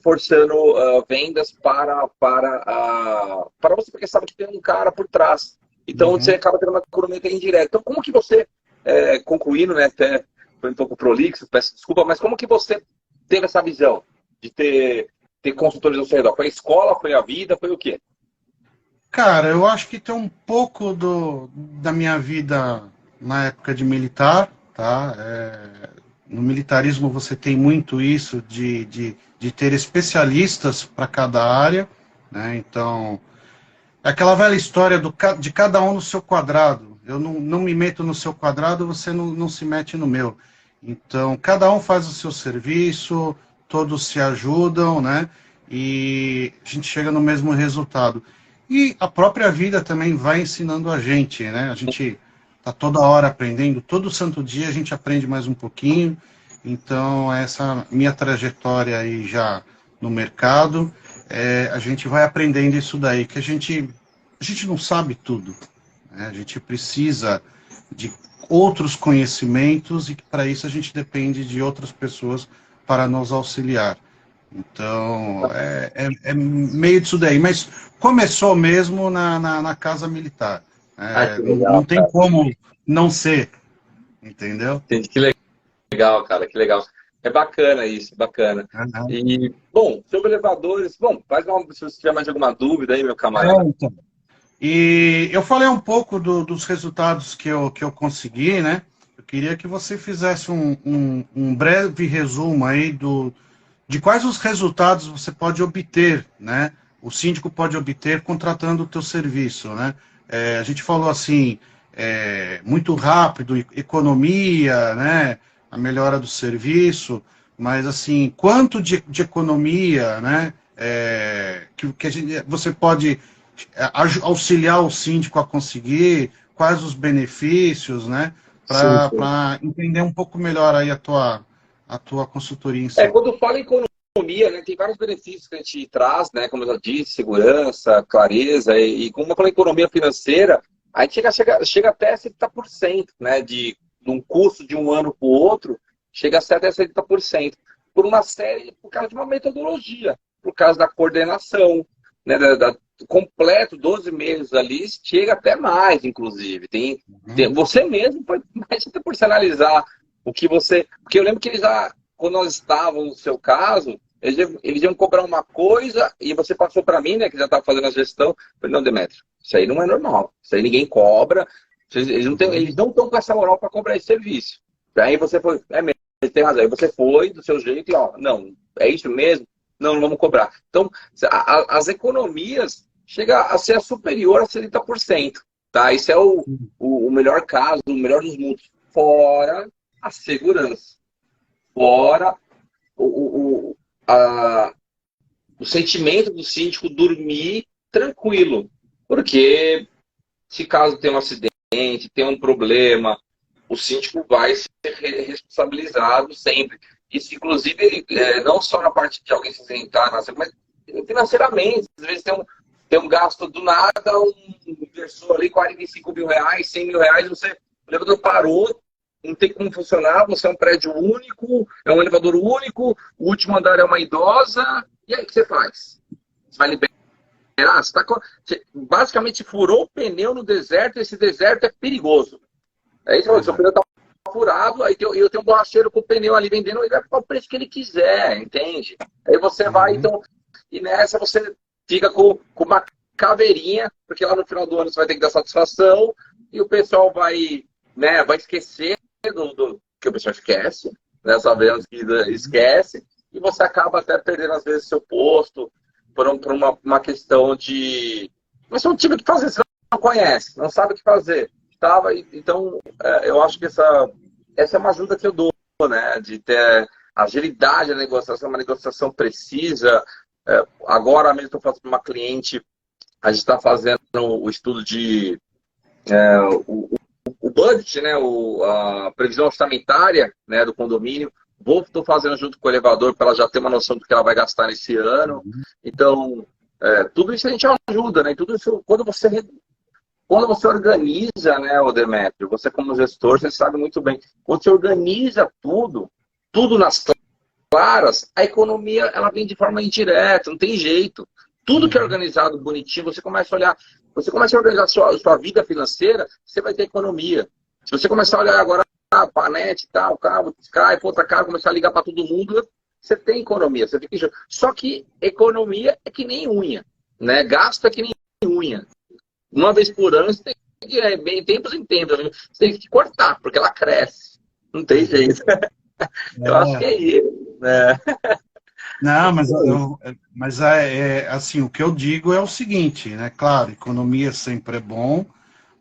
B: forçando vendas para você, porque sabe que tem um cara por trás. Então, você acaba tendo uma economia que é indireta. Então, como que você, concluindo, né, até foi um pouco prolixo, peço desculpa, mas como que você teve essa visão de ter consultores ao seu redor? Foi a escola, foi a vida, foi o quê?
C: Cara, eu acho que tem um pouco da minha vida na época de militar, tá? No militarismo você tem muito isso de ter especialistas para cada área, né? Então, é aquela velha história de cada um no seu quadrado. Eu não me meto no seu quadrado, você não se mete no meu. Então, cada um faz o seu serviço, todos se ajudam, né? E a gente chega no mesmo resultado. E a própria vida também vai ensinando a gente, né? A gente está toda hora aprendendo, todo santo dia a gente aprende mais um pouquinho. Então, essa minha trajetória aí já no mercado, a gente vai aprendendo isso daí, que a gente não sabe tudo, né? A gente precisa de outros conhecimentos e para isso a gente depende de outras pessoas para nos auxiliar. Então, é meio disso daí, mas começou mesmo na casa militar.
B: Legal,
C: não tem como não ser, entendeu?
B: Entendi, que legal, cara, que legal. É bacana isso, bacana.
C: Uhum.
B: E, bom, sobre elevadores, se você tiver mais alguma dúvida aí, meu camarada.
C: Então. E eu falei um pouco dos resultados que eu consegui, né? Eu queria que você fizesse um breve resumo aí de quais os resultados você pode obter, né? O síndico pode obter contratando o teu serviço, né? A gente falou assim, muito rápido, economia, né? A melhora do serviço, mas assim, quanto de economia, né? Que você pode auxiliar o síndico a conseguir, quais os benefícios, né? Para entender um pouco melhor aí a tua consultoria em si.
B: Quando fala em economia, né, tem vários benefícios que a gente traz, né, como eu já disse, segurança, clareza, e como eu falei, economia financeira, a gente chega até 70%, né, de um custo de um ano para o outro, chega até 70%, por causa de uma metodologia, por causa da coordenação, né, completo, 12 meses ali, chega até mais, inclusive. Você mesmo pode mais personalizar o que você... Porque eu lembro que quando nós estávamos no seu caso, eles iam cobrar uma coisa e você passou para mim, né, que já estava fazendo a gestão. Eu falei, não, Demetrio, isso aí não é normal. Isso aí ninguém cobra. Eles não estão com essa moral para cobrar esse serviço. Aí você foi, mesmo, você tem razão. Aí você foi do seu jeito e, não, é isso mesmo? Não vamos cobrar. Então, as economias chegam a ser superior a 70%. Tá? Isso é o melhor caso, o melhor dos mundos. Fora a segurança. Fora o sentimento do síndico dormir tranquilo. Porque se caso tem um acidente, tem um problema, o síndico vai ser responsabilizado sempre. Isso, inclusive, não só na parte de alguém se isentar, mas financeiramente. Às vezes tem um gasto do nada, um inversor ali, 45 mil reais, 100 mil reais, o elevador parou, não tem como funcionar, você é um prédio único, é um elevador único, o último andar é uma idosa, e aí o que você faz? Você vai liberar? Você basicamente furou o pneu no deserto, e esse deserto é perigoso. Aí você falou, seu pneu está furado, aí eu tenho um borracheiro com o pneu ali vendendo, ele vai pagar o preço que ele quiser, entende? Aí você vai, então, e nessa você fica com uma caveirinha, porque lá no final do ano você vai ter que dar satisfação, e o pessoal vai esquecer que o pessoal esquece, né? Sabemos que esquece, e você acaba até perdendo, às vezes, seu posto, por uma questão de... Mas você não tive o que fazer, você não conhece, não sabe o que fazer. Então, eu acho que essa é uma ajuda que eu dou, né? De ter agilidade na negociação, uma negociação precisa. Agora mesmo estou fazendo uma cliente, a gente está fazendo o estudo de o budget, né? A previsão orçamentária, né, do condomínio. Estou fazendo junto com o elevador para ela já ter uma noção do que ela vai gastar nesse ano. Então, tudo isso a gente ajuda, né? Tudo isso, quando você organiza, né, o Demetrio, você como gestor, você sabe muito bem, quando você organiza tudo nas claras, a economia ela vem de forma indireta, não tem jeito. Tudo que é organizado bonitinho, você começa a olhar, você começa a organizar a sua vida financeira, você vai ter economia. Se você começar a olhar agora a net, tal, carro, Skype, outra casa, começar a ligar para todo mundo, você tem economia. Você fica... Só que economia é que nem unha, né? Gasto é que nem unha. Uma vez por ano, você tem que, bem tempos em tempos, você tem que cortar, porque ela cresce. Não tem jeito. Eu acho que é isso. Né?
C: Não, mas assim, o que eu digo é o seguinte, né? Claro, economia sempre é bom,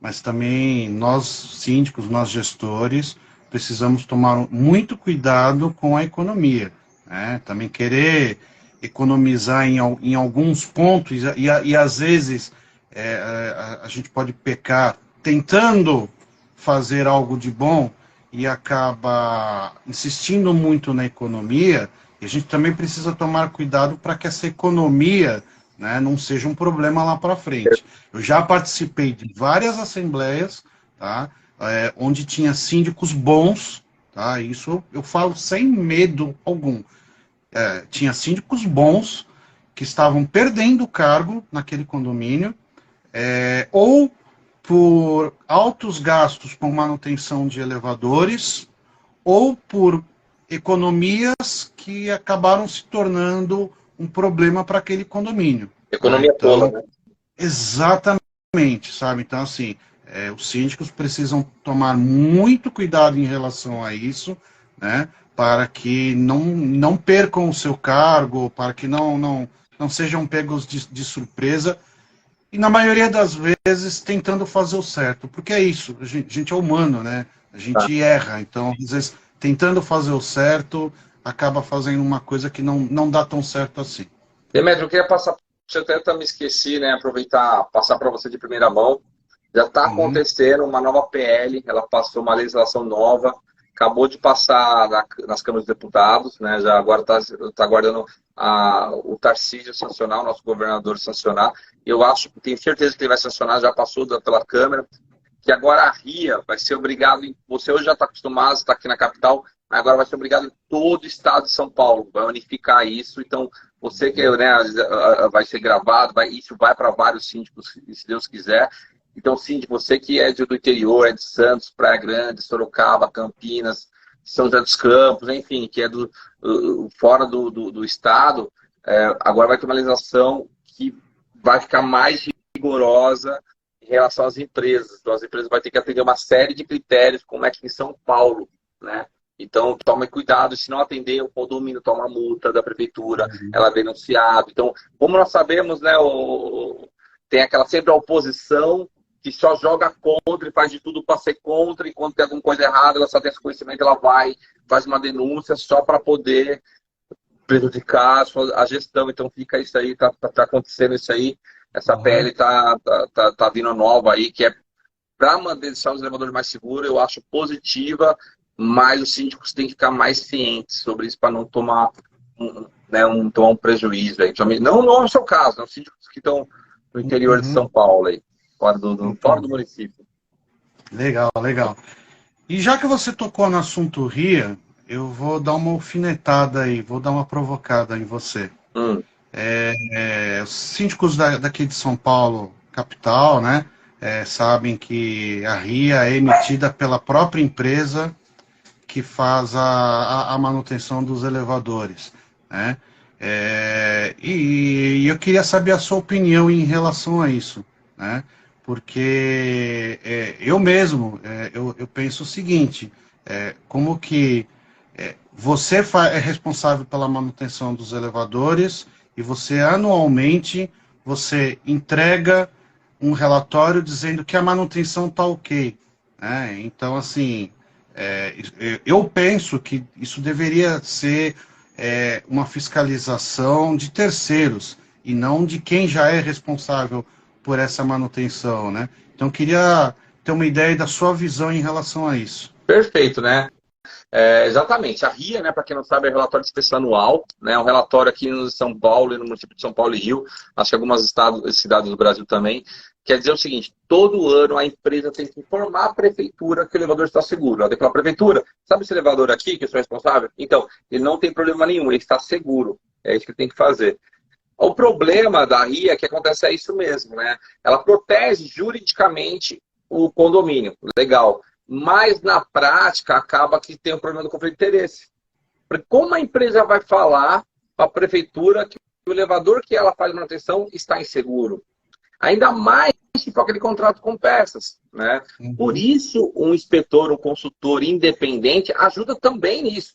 C: mas também nós síndicos, nós gestores, precisamos tomar muito cuidado com a economia, né? Também querer economizar em alguns pontos e às vezes a gente pode pecar tentando fazer algo de bom e acaba insistindo muito na economia, e a gente também precisa tomar cuidado para que essa economia, né, não seja um problema lá para frente. Eu já participei de várias assembleias, tá, onde tinha síndicos bons, tá, isso eu falo sem medo algum. Tinha síndicos bons que estavam perdendo o cargo naquele condomínio, ou por altos gastos com manutenção de elevadores, ou por economias que acabaram se tornando um problema para aquele condomínio.
B: Economia toda, né?
C: Exatamente, sabe? Então, assim, os síndicos precisam tomar muito cuidado em relação a isso, né? Para que não percam o seu cargo, para que não sejam pegos de surpresa, e na maioria das vezes tentando fazer o certo, porque é isso, a gente é humano, né? A gente erra, então às vezes tentando fazer o certo acaba fazendo uma coisa que não dá tão certo assim.
B: Demetrio, eu queria passar deixa eu até me esqueci, né? Aproveitar, passar para você de primeira mão. Já está acontecendo uma nova PL, ela passou uma legislação nova, acabou de passar nas câmaras de deputados, né? Já agora está aguardando o Tarcísio sancionar, o nosso governador sancionar. Eu acho, tenho certeza que ele vai sancionar, já passou pela Câmara, que agora a RIA vai ser obrigado, você hoje já está acostumado, está aqui na capital, mas agora vai ser obrigado em todo o estado de São Paulo, vai unificar isso, então você que, né, vai ser gravado, isso vai para vários síndicos, se Deus quiser. Então, síndico, você que é do interior, é de Santos, Praia Grande, Sorocaba, Campinas, São José dos Campos, enfim, que é fora do estado, agora vai ter uma legislação que vai ficar mais rigorosa em relação às empresas. Então, as empresas vão ter que atender uma série de critérios, como é que em São Paulo, né? Então, tome cuidado, se não atender, o condomínio toma multa da prefeitura, ela é denunciada. Então, como nós sabemos, né, tem sempre a oposição que só joga contra e faz de tudo para ser contra, e quando tem alguma coisa errada, ela só tem esse conhecimento, ela faz uma denúncia só para poder prejudicar a gestão. Então fica isso aí, tá acontecendo isso aí, essa PL tá vindo nova aí, que é para manter os elevadores mais seguros, eu acho positiva, mas os síndicos têm que ficar mais cientes sobre isso para não tomar um prejuízo aí. Não é o seu caso, né? Os síndicos que estão no interior de São Paulo aí. Fora do município.
C: Legal, legal. E já que você tocou no assunto RIA, eu vou dar uma alfinetada aí, vou dar uma provocada em você. Os síndicos daqui de São Paulo, capital, né, sabem que a RIA é emitida pela própria empresa que faz a manutenção dos elevadores, né? E eu queria saber a sua opinião em relação a isso, né? Porque eu mesmo, eu penso o seguinte, como que você é responsável pela manutenção dos elevadores e você anualmente você entrega um relatório dizendo que a manutenção está ok, né? Então, assim, eu penso que isso deveria ser uma fiscalização de terceiros e não de quem já é responsável por essa manutenção, né? Então, queria ter uma ideia da sua visão em relação a isso.
B: Perfeito, né? Exatamente. A RIA, né, para quem não sabe, é relatório de inspeção anual, né? Um relatório aqui no São Paulo e no município de São Paulo e Rio, acho que algumas cidades do Brasil também. Quer dizer o seguinte, todo ano a empresa tem que informar a prefeitura que o elevador está seguro. Ela tem que falar, prefeitura, sabe esse elevador aqui, que eu sou responsável? Então, ele não tem problema nenhum, ele está seguro. É isso que ele tem que fazer. O problema da RIA é que acontece isso mesmo, né? Ela protege juridicamente o condomínio, legal. Mas na prática acaba que tem um problema do conflito de interesse. Porque como a empresa vai falar para a prefeitura que o elevador que ela faz manutenção está inseguro? Ainda mais se for aquele contrato com peças, né? Por isso, um inspetor, um consultor independente ajuda também nisso.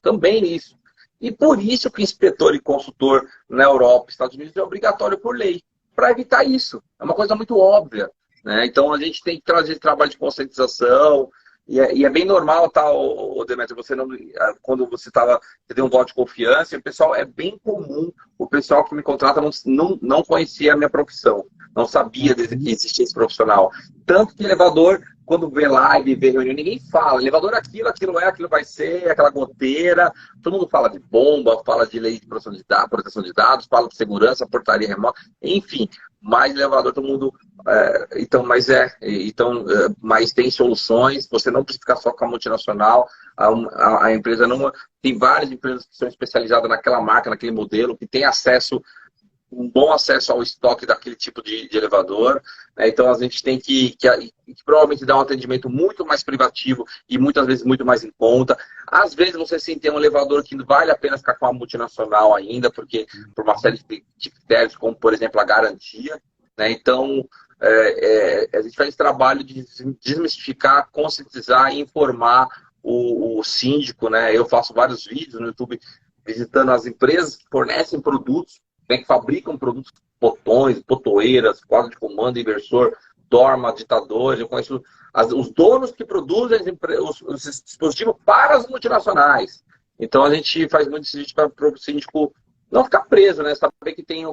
B: E por isso que o inspetor e consultor na Europa, Estados Unidos, é obrigatório por lei, para evitar isso. É uma coisa muito óbvia, né? Então a gente tem que trazer trabalho de conscientização, e é bem normal, tá, Demetrio, você não, quando você deu um voto de confiança, o pessoal, é bem comum, o pessoal que me contrata não conhecia a minha profissão, não sabia que existia esse profissional. Tanto que elevador, quando vê live, vê reunião, ninguém fala. Elevador aquilo vai ser, aquela goteira. Todo mundo fala de bomba, fala de lei de proteção de dados, fala de segurança, portaria remota, enfim. Mais elevador, todo mundo... Mas tem soluções, você não precisa ficar só com a multinacional, a empresa não... Tem várias empresas que são especializadas naquela marca, naquele modelo, que tem um bom acesso ao estoque daquele tipo de elevador, né? Então a gente tem que provavelmente dar um atendimento muito mais privativo e muitas vezes muito mais em conta. Às vezes você sim tem um elevador que vale a pena ficar com a multinacional ainda, porque por uma série de critérios, como por exemplo a garantia, né? Então a gente faz esse trabalho de desmistificar, conscientizar e informar o síndico, né? Eu faço vários vídeos no YouTube visitando as empresas que fornecem produtos, que fabricam produtos, botões, botoeiras, quadro de comando, inversor, dorma, ditadores. Eu conheço os donos que produzem os dispositivos para as multinacionais. Então a gente faz muito esse vídeo para o síndico não ficar preso, né? Saber que tem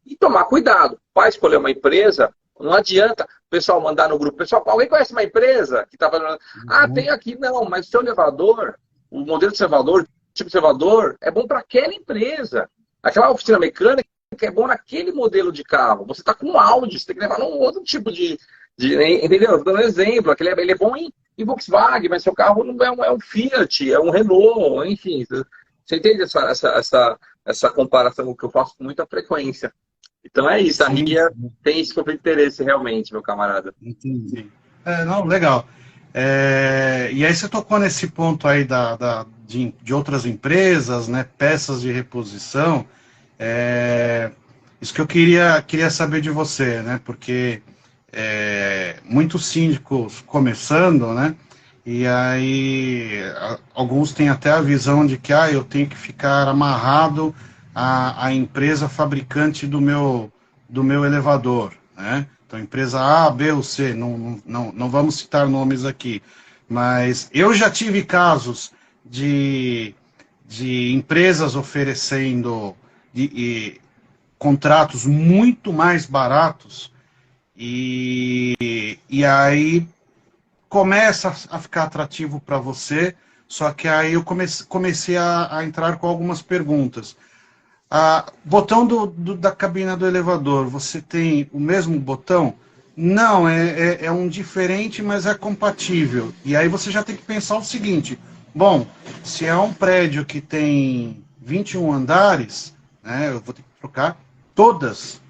B: E tomar cuidado. Para escolher uma empresa, não adianta o pessoal mandar no grupo. Pessoal, alguém conhece uma empresa que está falando? Ah, tem aqui. Não, mas o seu elevador, o modelo de elevador, o tipo de elevador, é bom para aquela empresa. Aquela oficina mecânica é bom naquele modelo de carro. Você está com um Audi, você tem que levar num outro tipo de entendeu? Estou dando um exemplo. Ele é bom em Volkswagen, mas seu carro não é um Fiat, é um Renault, enfim. Você entende essa comparação que eu faço com muita frequência? Então é isso, a RIA tem esse conflito de interesse realmente, meu camarada.
C: Entendi. Não, legal. E aí você tocou nesse ponto aí de outras empresas, né, peças de reposição. Isso que eu queria saber de você, né, porque muitos síndicos começando, né, e aí alguns têm até a visão de que eu tenho que ficar amarrado à empresa fabricante do meu elevador, né? Então, empresa A, B ou C, não vamos citar nomes aqui, mas eu já tive casos de empresas oferecendo contratos muito mais baratos e aí começa a ficar atrativo para você, só que aí eu comecei a entrar com algumas perguntas. Botão da cabina do elevador, você tem o mesmo botão? Não, é um diferente, mas é compatível. E aí você já tem que pensar o seguinte, bom, se é um prédio que tem 21 andares, né, eu vou ter que trocar todas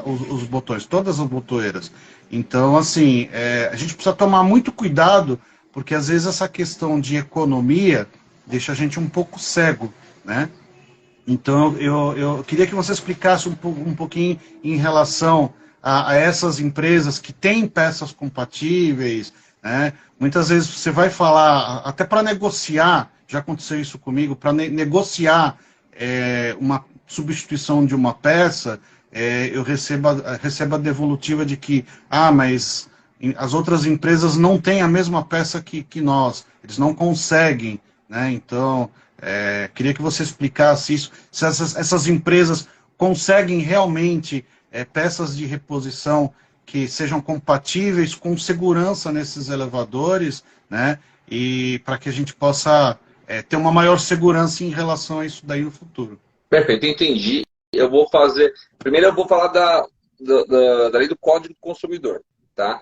C: os botões, todas as botoeiras. Então, assim, a gente precisa tomar muito cuidado, porque às vezes essa questão de economia deixa a gente um pouco cego, né? Então, eu queria que você explicasse um pouquinho em relação a essas empresas que têm peças compatíveis, né? Muitas vezes você vai falar, até para negociar, já aconteceu isso comigo, para negociar uma substituição de uma peça, eu recebo a devolutiva de que, mas as outras empresas não têm a mesma peça que nós, eles não conseguem, né? Então, queria que você explicasse isso, se essas empresas conseguem realmente peças de reposição que sejam compatíveis com segurança nesses elevadores, né? E para que a gente possa ter uma maior segurança em relação a isso daí no futuro.
B: Perfeito, entendi. Primeiro eu vou falar da lei do Código do Consumidor, tá?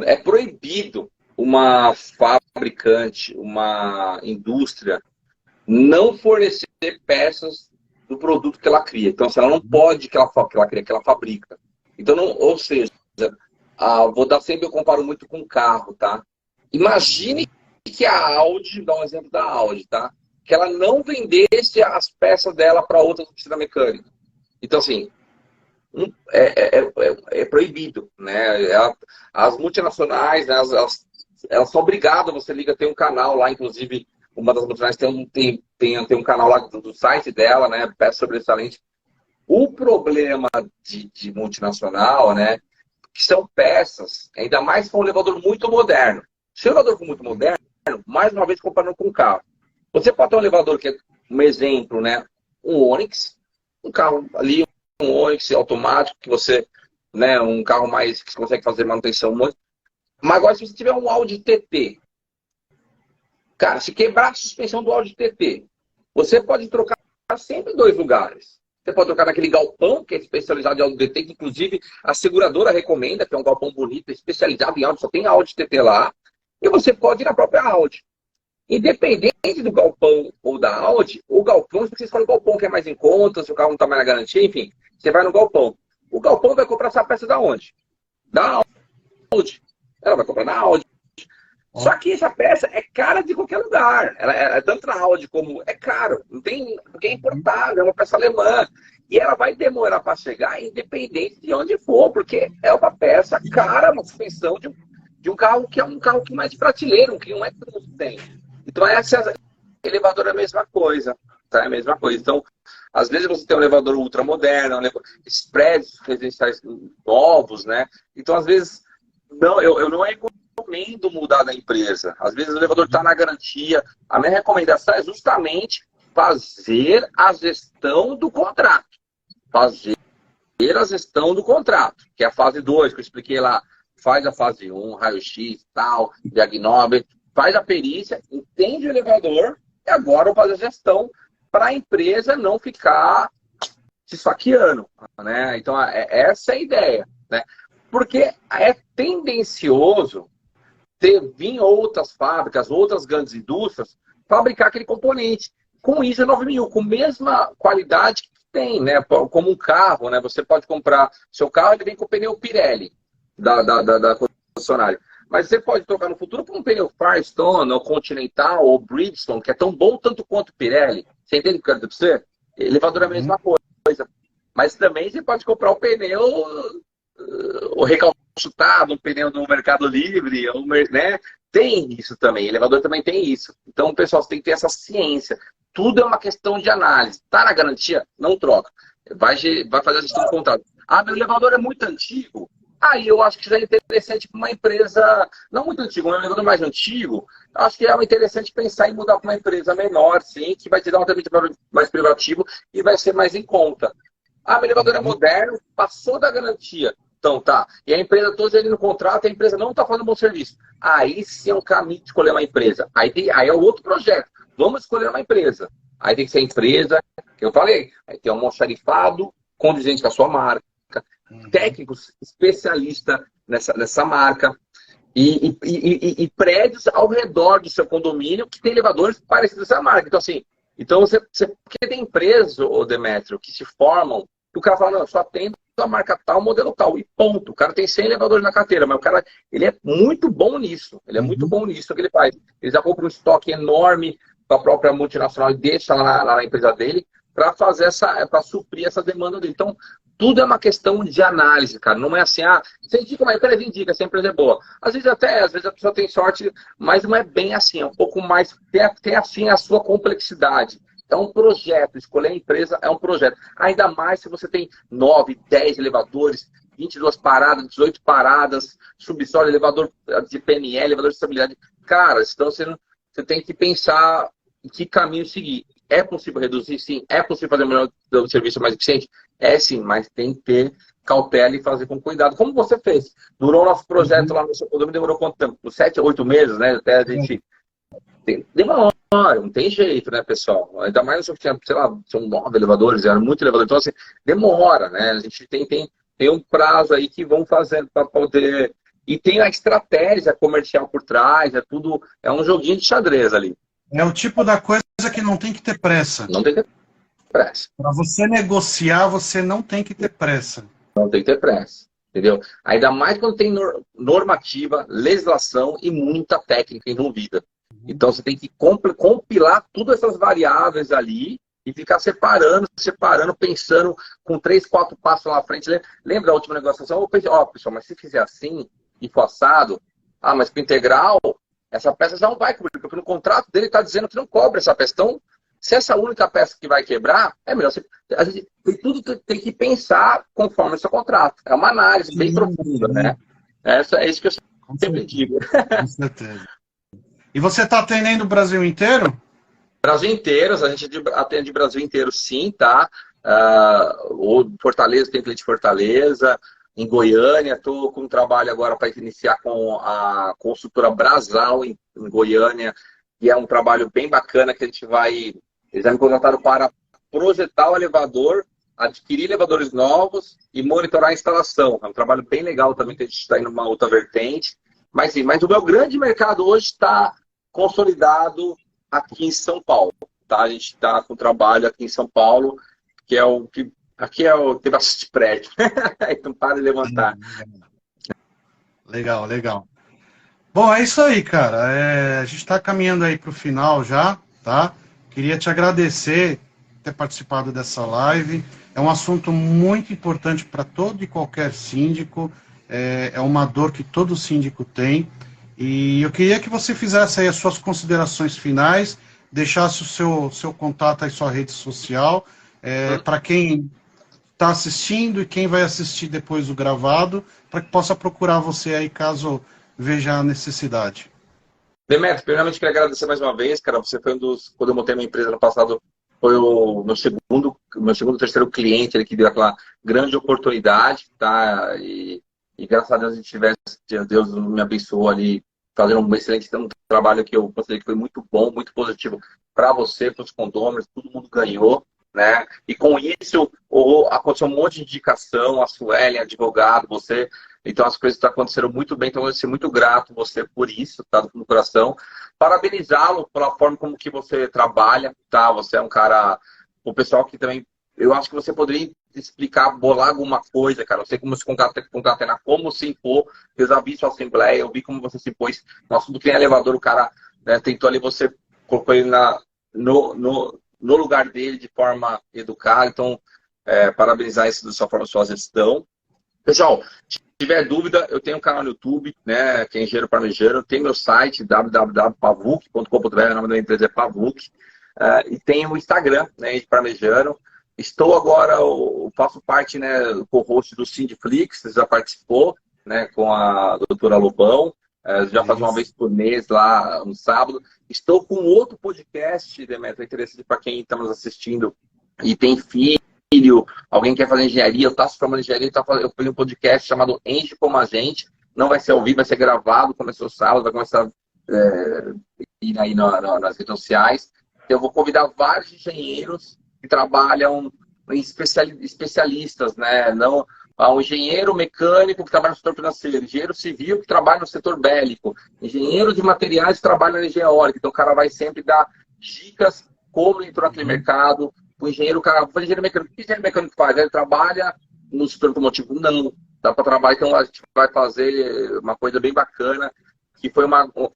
B: É proibido uma fabricante, uma indústria não fornecer peças do produto que ela cria. Então, se ela não pode que ela cria, que ela fabrica. Então, ou seja, eu comparo muito com carro, tá? Imagine que a Audi, dá um exemplo da Audi, tá? Que ela não vendesse as peças dela para outras oficinas mecânicas. Então, assim, é proibido, né? As multinacionais, né, elas são obrigadas, você tem um canal lá, inclusive, uma das multinacionais tem um canal lá do site dela, né? Peça sobressalente. O problema de multinacional, né? Que são peças, ainda mais se for um elevador muito moderno. Se o elevador for muito moderno, mais uma vez comparando com o carro. Você pode ter um elevador que é um exemplo, né? Um Onix, um carro ali, um Onix automático, que você, né? Um carro mais que você consegue fazer manutenção muito. Mas agora, se você tiver um Audi TT, cara, se quebrar a suspensão do Audi TT, você pode trocar sempre em 2 lugares. Você pode trocar naquele galpão, que é especializado em Audi TT, que inclusive a seguradora recomenda, que é um galpão bonito, especializado em Audi, só tem Audi TT lá. E você pode ir na própria Audi. Independente do galpão ou da Audi, o galpão, se você escolhe o galpão que é mais em conta, se o carro não está mais na garantia, enfim, você vai no galpão. O galpão vai comprar essa peça da onde? Da Audi. Ela vai comprar na Audi. Só que essa peça é cara de qualquer lugar. Ela é tanto na Audi como é caro. Não tem, porque é importável, é uma peça alemã. E ela vai demorar para chegar, independente de onde for, porque é uma peça cara, uma suspensão de um carro que é um carro que mais de prateleira, que não é tudo que tem. Então, elevador é a mesma coisa. Tá? É a mesma coisa. Então, às vezes você tem um elevador ultramoderno, esses prédios residenciais novos, né? Então, às vezes, eu não recomendo mudar da empresa. Às vezes o elevador está na garantia. A minha recomendação é justamente fazer a gestão do contrato. fazer a gestão do contrato, que é a fase 2, que eu expliquei lá. Faz a fase 1, raio-x, tal, diagnóstico, faz a perícia, entende o elevador, e agora eu faço a gestão para a empresa não ficar se esfaqueando, né? Então, essa é a ideia, né? Porque é tendencioso vir outras fábricas, outras grandes indústrias, fabricar aquele componente. Com ISO 9000, com a mesma qualidade que tem, né? Como um carro, né? Você pode comprar seu carro, ele vem com o pneu Pirelli da concessionária. Mas você pode trocar no futuro por um pneu Firestone, ou Continental, ou Bridgestone, que é tão bom tanto quanto Pirelli. Você entende o que eu quero dizer pra você? Elevador é a mesma coisa. Mas também você pode comprar um pneu recalchutado, um pneu do Mercado Livre, né? Tem isso também. Elevador também tem isso. Então, pessoal, você tem que ter essa ciência. Tudo é uma questão de análise. Tá na garantia? Não troca. Vai fazer a gestão do contrato. Ah, meu elevador é muito antigo. Aí eu acho que já é interessante para uma empresa, não muito antiga, um elevador mais antigo, eu acho que é interessante pensar em mudar para uma empresa menor, sim, que vai te dar um atendimento mais privativo e vai ser mais em conta. Ah, meu elevador é moderno, passou da garantia. Então tá. E a empresa toda ali no contrato, a empresa não está fazendo um bom serviço. Aí sim é um caminho de escolher uma empresa. Aí é outro projeto. Vamos escolher uma empresa. Aí tem que ser a empresa, que eu falei, aí tem um almoxarifado condizente com a sua marca, técnicos especialistas nessa marca e prédios ao redor do seu condomínio que tem elevadores parecidos com essa marca. Então, assim, porque tem empresas, ô Demétrio, que se formam, e o cara fala, não, eu só atendo a marca tal, modelo tal, e ponto. O cara tem 100 elevadores na carteira, mas o cara, ele é muito bom nisso. Ele é muito bom nisso que ele faz. Ele já compra um estoque enorme para a própria multinacional e deixa lá na empresa dele para fazer para suprir essa demanda dele. Então, tudo é uma questão de análise, cara. Não é assim, você indica uma empresa, indica, se a empresa é boa. Às vezes a pessoa tem sorte, mas não é bem assim. É um pouco mais, tem assim a sua complexidade. É um projeto, escolher a empresa é um projeto. Ainda mais se você tem 9, 10 elevadores, 22 paradas, 18 paradas, subsolo, elevador de PNL, elevador de estabilidade. Cara, então você tem que pensar em que caminho seguir. É possível reduzir? Sim. É possível fazer um serviço mais eficiente? É sim, mas tem que ter cautela e fazer com cuidado. Como você fez? Durou o nosso projeto lá no seu condomínio, demorou quanto tempo? 7, 8 meses, né? Até a gente... Demora, não tem jeito, né, pessoal? Ainda mais se tinha, sei lá, são 9 elevadores, eram muito elevadores. Então, assim, demora, né? A gente tem um prazo aí que vão fazendo para poder... E tem a estratégia comercial por trás, tudo... É um joguinho de xadrez ali.
C: É o tipo da coisa que não tem que ter pressa.
B: Não tem que ter pressa.
C: Para você negociar, você não tem que ter pressa.
B: Não tem que ter pressa, entendeu? Ainda mais quando tem normativa, legislação e muita técnica envolvida. Então você tem que compilar todas essas variáveis ali e ficar separando, pensando com 3, 4 passos lá na frente. Lembra da última negociação? Eu pensei, pessoal, mas se fizer assim e for assado, mas com integral, essa peça já não vai cobrir, porque no contrato dele está dizendo que não cobre essa peça. Então, se essa única peça que vai quebrar, é melhor. A gente tem que pensar conforme o seu contrato. É uma análise bem profunda, né? É isso que eu sempre digo.
C: Com certeza. E você está atendendo o Brasil inteiro?
B: Brasil inteiro, a gente atende o Brasil inteiro, sim, tá? O Fortaleza, tem cliente de Fortaleza. Em Goiânia, estou com um trabalho agora para iniciar com a consultora Brasal em Goiânia, que é um trabalho bem bacana que a gente vai... Eles já me contrataram para projetar o elevador, adquirir elevadores novos e monitorar a instalação. É um trabalho bem legal também, que a gente está indo numa outra vertente. Mas sim, mas o meu grande mercado hoje está consolidado aqui em São Paulo. Tá? A gente está com trabalho aqui em São Paulo, que é o que... Aqui tem bastante prédio. Então para de levantar.
C: Legal, legal. Bom, é isso aí, cara. A gente está caminhando aí para o final já, tá? Queria te agradecer por ter participado dessa live. É um assunto muito importante para todo e qualquer síndico. É uma dor que todo síndico tem. E eu queria que você fizesse aí as suas considerações finais, deixasse o seu contato aí, sua rede social, para quem está assistindo e quem vai assistir depois o gravado, para que possa procurar você aí caso veja a necessidade.
B: Demetrio, primeiramente quero agradecer mais uma vez, cara. Você foi quando eu montei minha empresa no passado, foi o meu segundo, terceiro cliente, ele que deu aquela grande oportunidade, tá? E graças a Deus a gente tivesse, Deus me abençoou ali, fazendo um excelente trabalho que eu considerei que foi muito bom, muito positivo para você, para os condôminos, todo mundo ganhou, né? E com isso aconteceu um monte de indicação, a Suelen, advogado, você. Então as coisas estão acontecendo muito bem, então eu vou ser muito grato a você por isso, tá? Do fundo do coração. Parabenizá-lo pela forma como que você trabalha, tá? Você é um cara, o pessoal que também, eu acho que você poderia explicar, bolar alguma coisa, cara. Eu sei como se concatenar, como se impor. Eu já vi sua assembleia, eu vi como você se impôs. No assunto que é elevador, o cara, né, tentou ali, você colocou ele no lugar dele de forma educada. Então, parabenizar isso da sua forma, sua gestão. Pessoal, se tiver dúvida, eu tenho um canal no YouTube, né, que é Engenheiro Parmegiano, tem meu site, www.pavuk.com.br, o nome da empresa é Pavuk, e tem o Instagram, né, Engenheiro Parmegiano. Estou agora, eu faço parte, né, co-host do Sindiflix, você já participou, né, com a doutora Lobão, já faz uma vez por mês lá, no sábado. Estou com outro podcast, Demetrio, interessante para quem está nos assistindo e tem filho, alguém quer fazer engenharia, eu estou se formando em engenharia, eu fiz um podcast chamado Enge Como a Gente, não vai ser ao vivo, vai ser gravado, começou sábado, vai começar a ir aí nas redes sociais. Eu vou convidar vários engenheiros que trabalham em especialistas, né? Não, um engenheiro mecânico que trabalha no setor financeiro, engenheiro civil que trabalha no setor bélico, engenheiro de materiais que trabalha na energia eólica. Então o cara vai sempre dar dicas como entrar naquele mercado. O engenheiro, o engenheiro mecânico, o que o engenheiro mecânico faz? Ele trabalha no setor automotivo? Não. Dá para trabalhar, então a gente vai fazer uma coisa bem bacana, que foi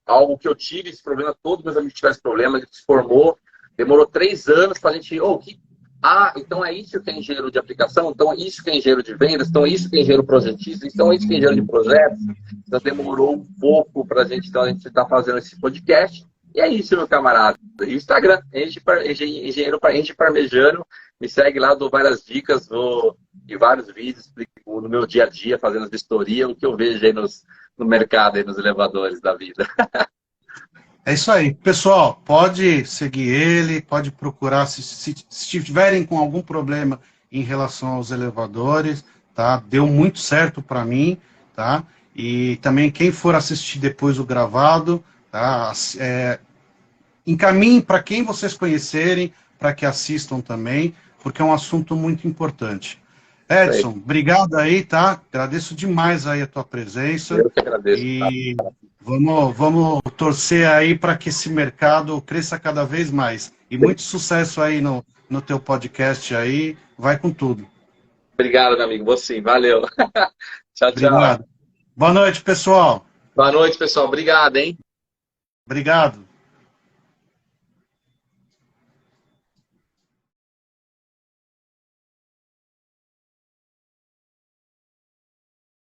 B: algo que eu tive esse problema, todos meus amigos tiveram esse problema, a gente se formou, demorou 3 anos para a gente, então é isso que é engenheiro de aplicação, então é isso que é engenheiro de vendas, então é isso que é engenheiro projetista, então é isso que é engenheiro de projetos. Então demorou um pouco para a gente está fazendo esse podcast. E é isso, meu camarada. Instagram, Engenheiro Parmegiano. Me segue lá, dou várias dicas e vários vídeos, explico no meu dia a dia, fazendo vistoria, o que eu vejo aí no mercado, aí nos elevadores da vida.
C: É isso aí. Pessoal, pode seguir ele, pode procurar, se tiverem com algum problema em relação aos elevadores, tá? Deu muito certo para mim, tá? E também quem for assistir depois o gravado, tá? Encaminhem para quem vocês conhecerem, para que assistam também, porque é um assunto muito importante. Edson, obrigado aí, tá? Agradeço demais aí a tua presença.
B: Eu que agradeço.
C: E vamos torcer aí para que esse mercado cresça cada vez mais. E muito sucesso aí no teu podcast aí. Vai com tudo.
B: Obrigado, meu amigo. Você, valeu. Tchau, tchau.
C: Obrigado. Boa noite, pessoal.
B: Boa noite, pessoal. Obrigado, hein?
C: Obrigado.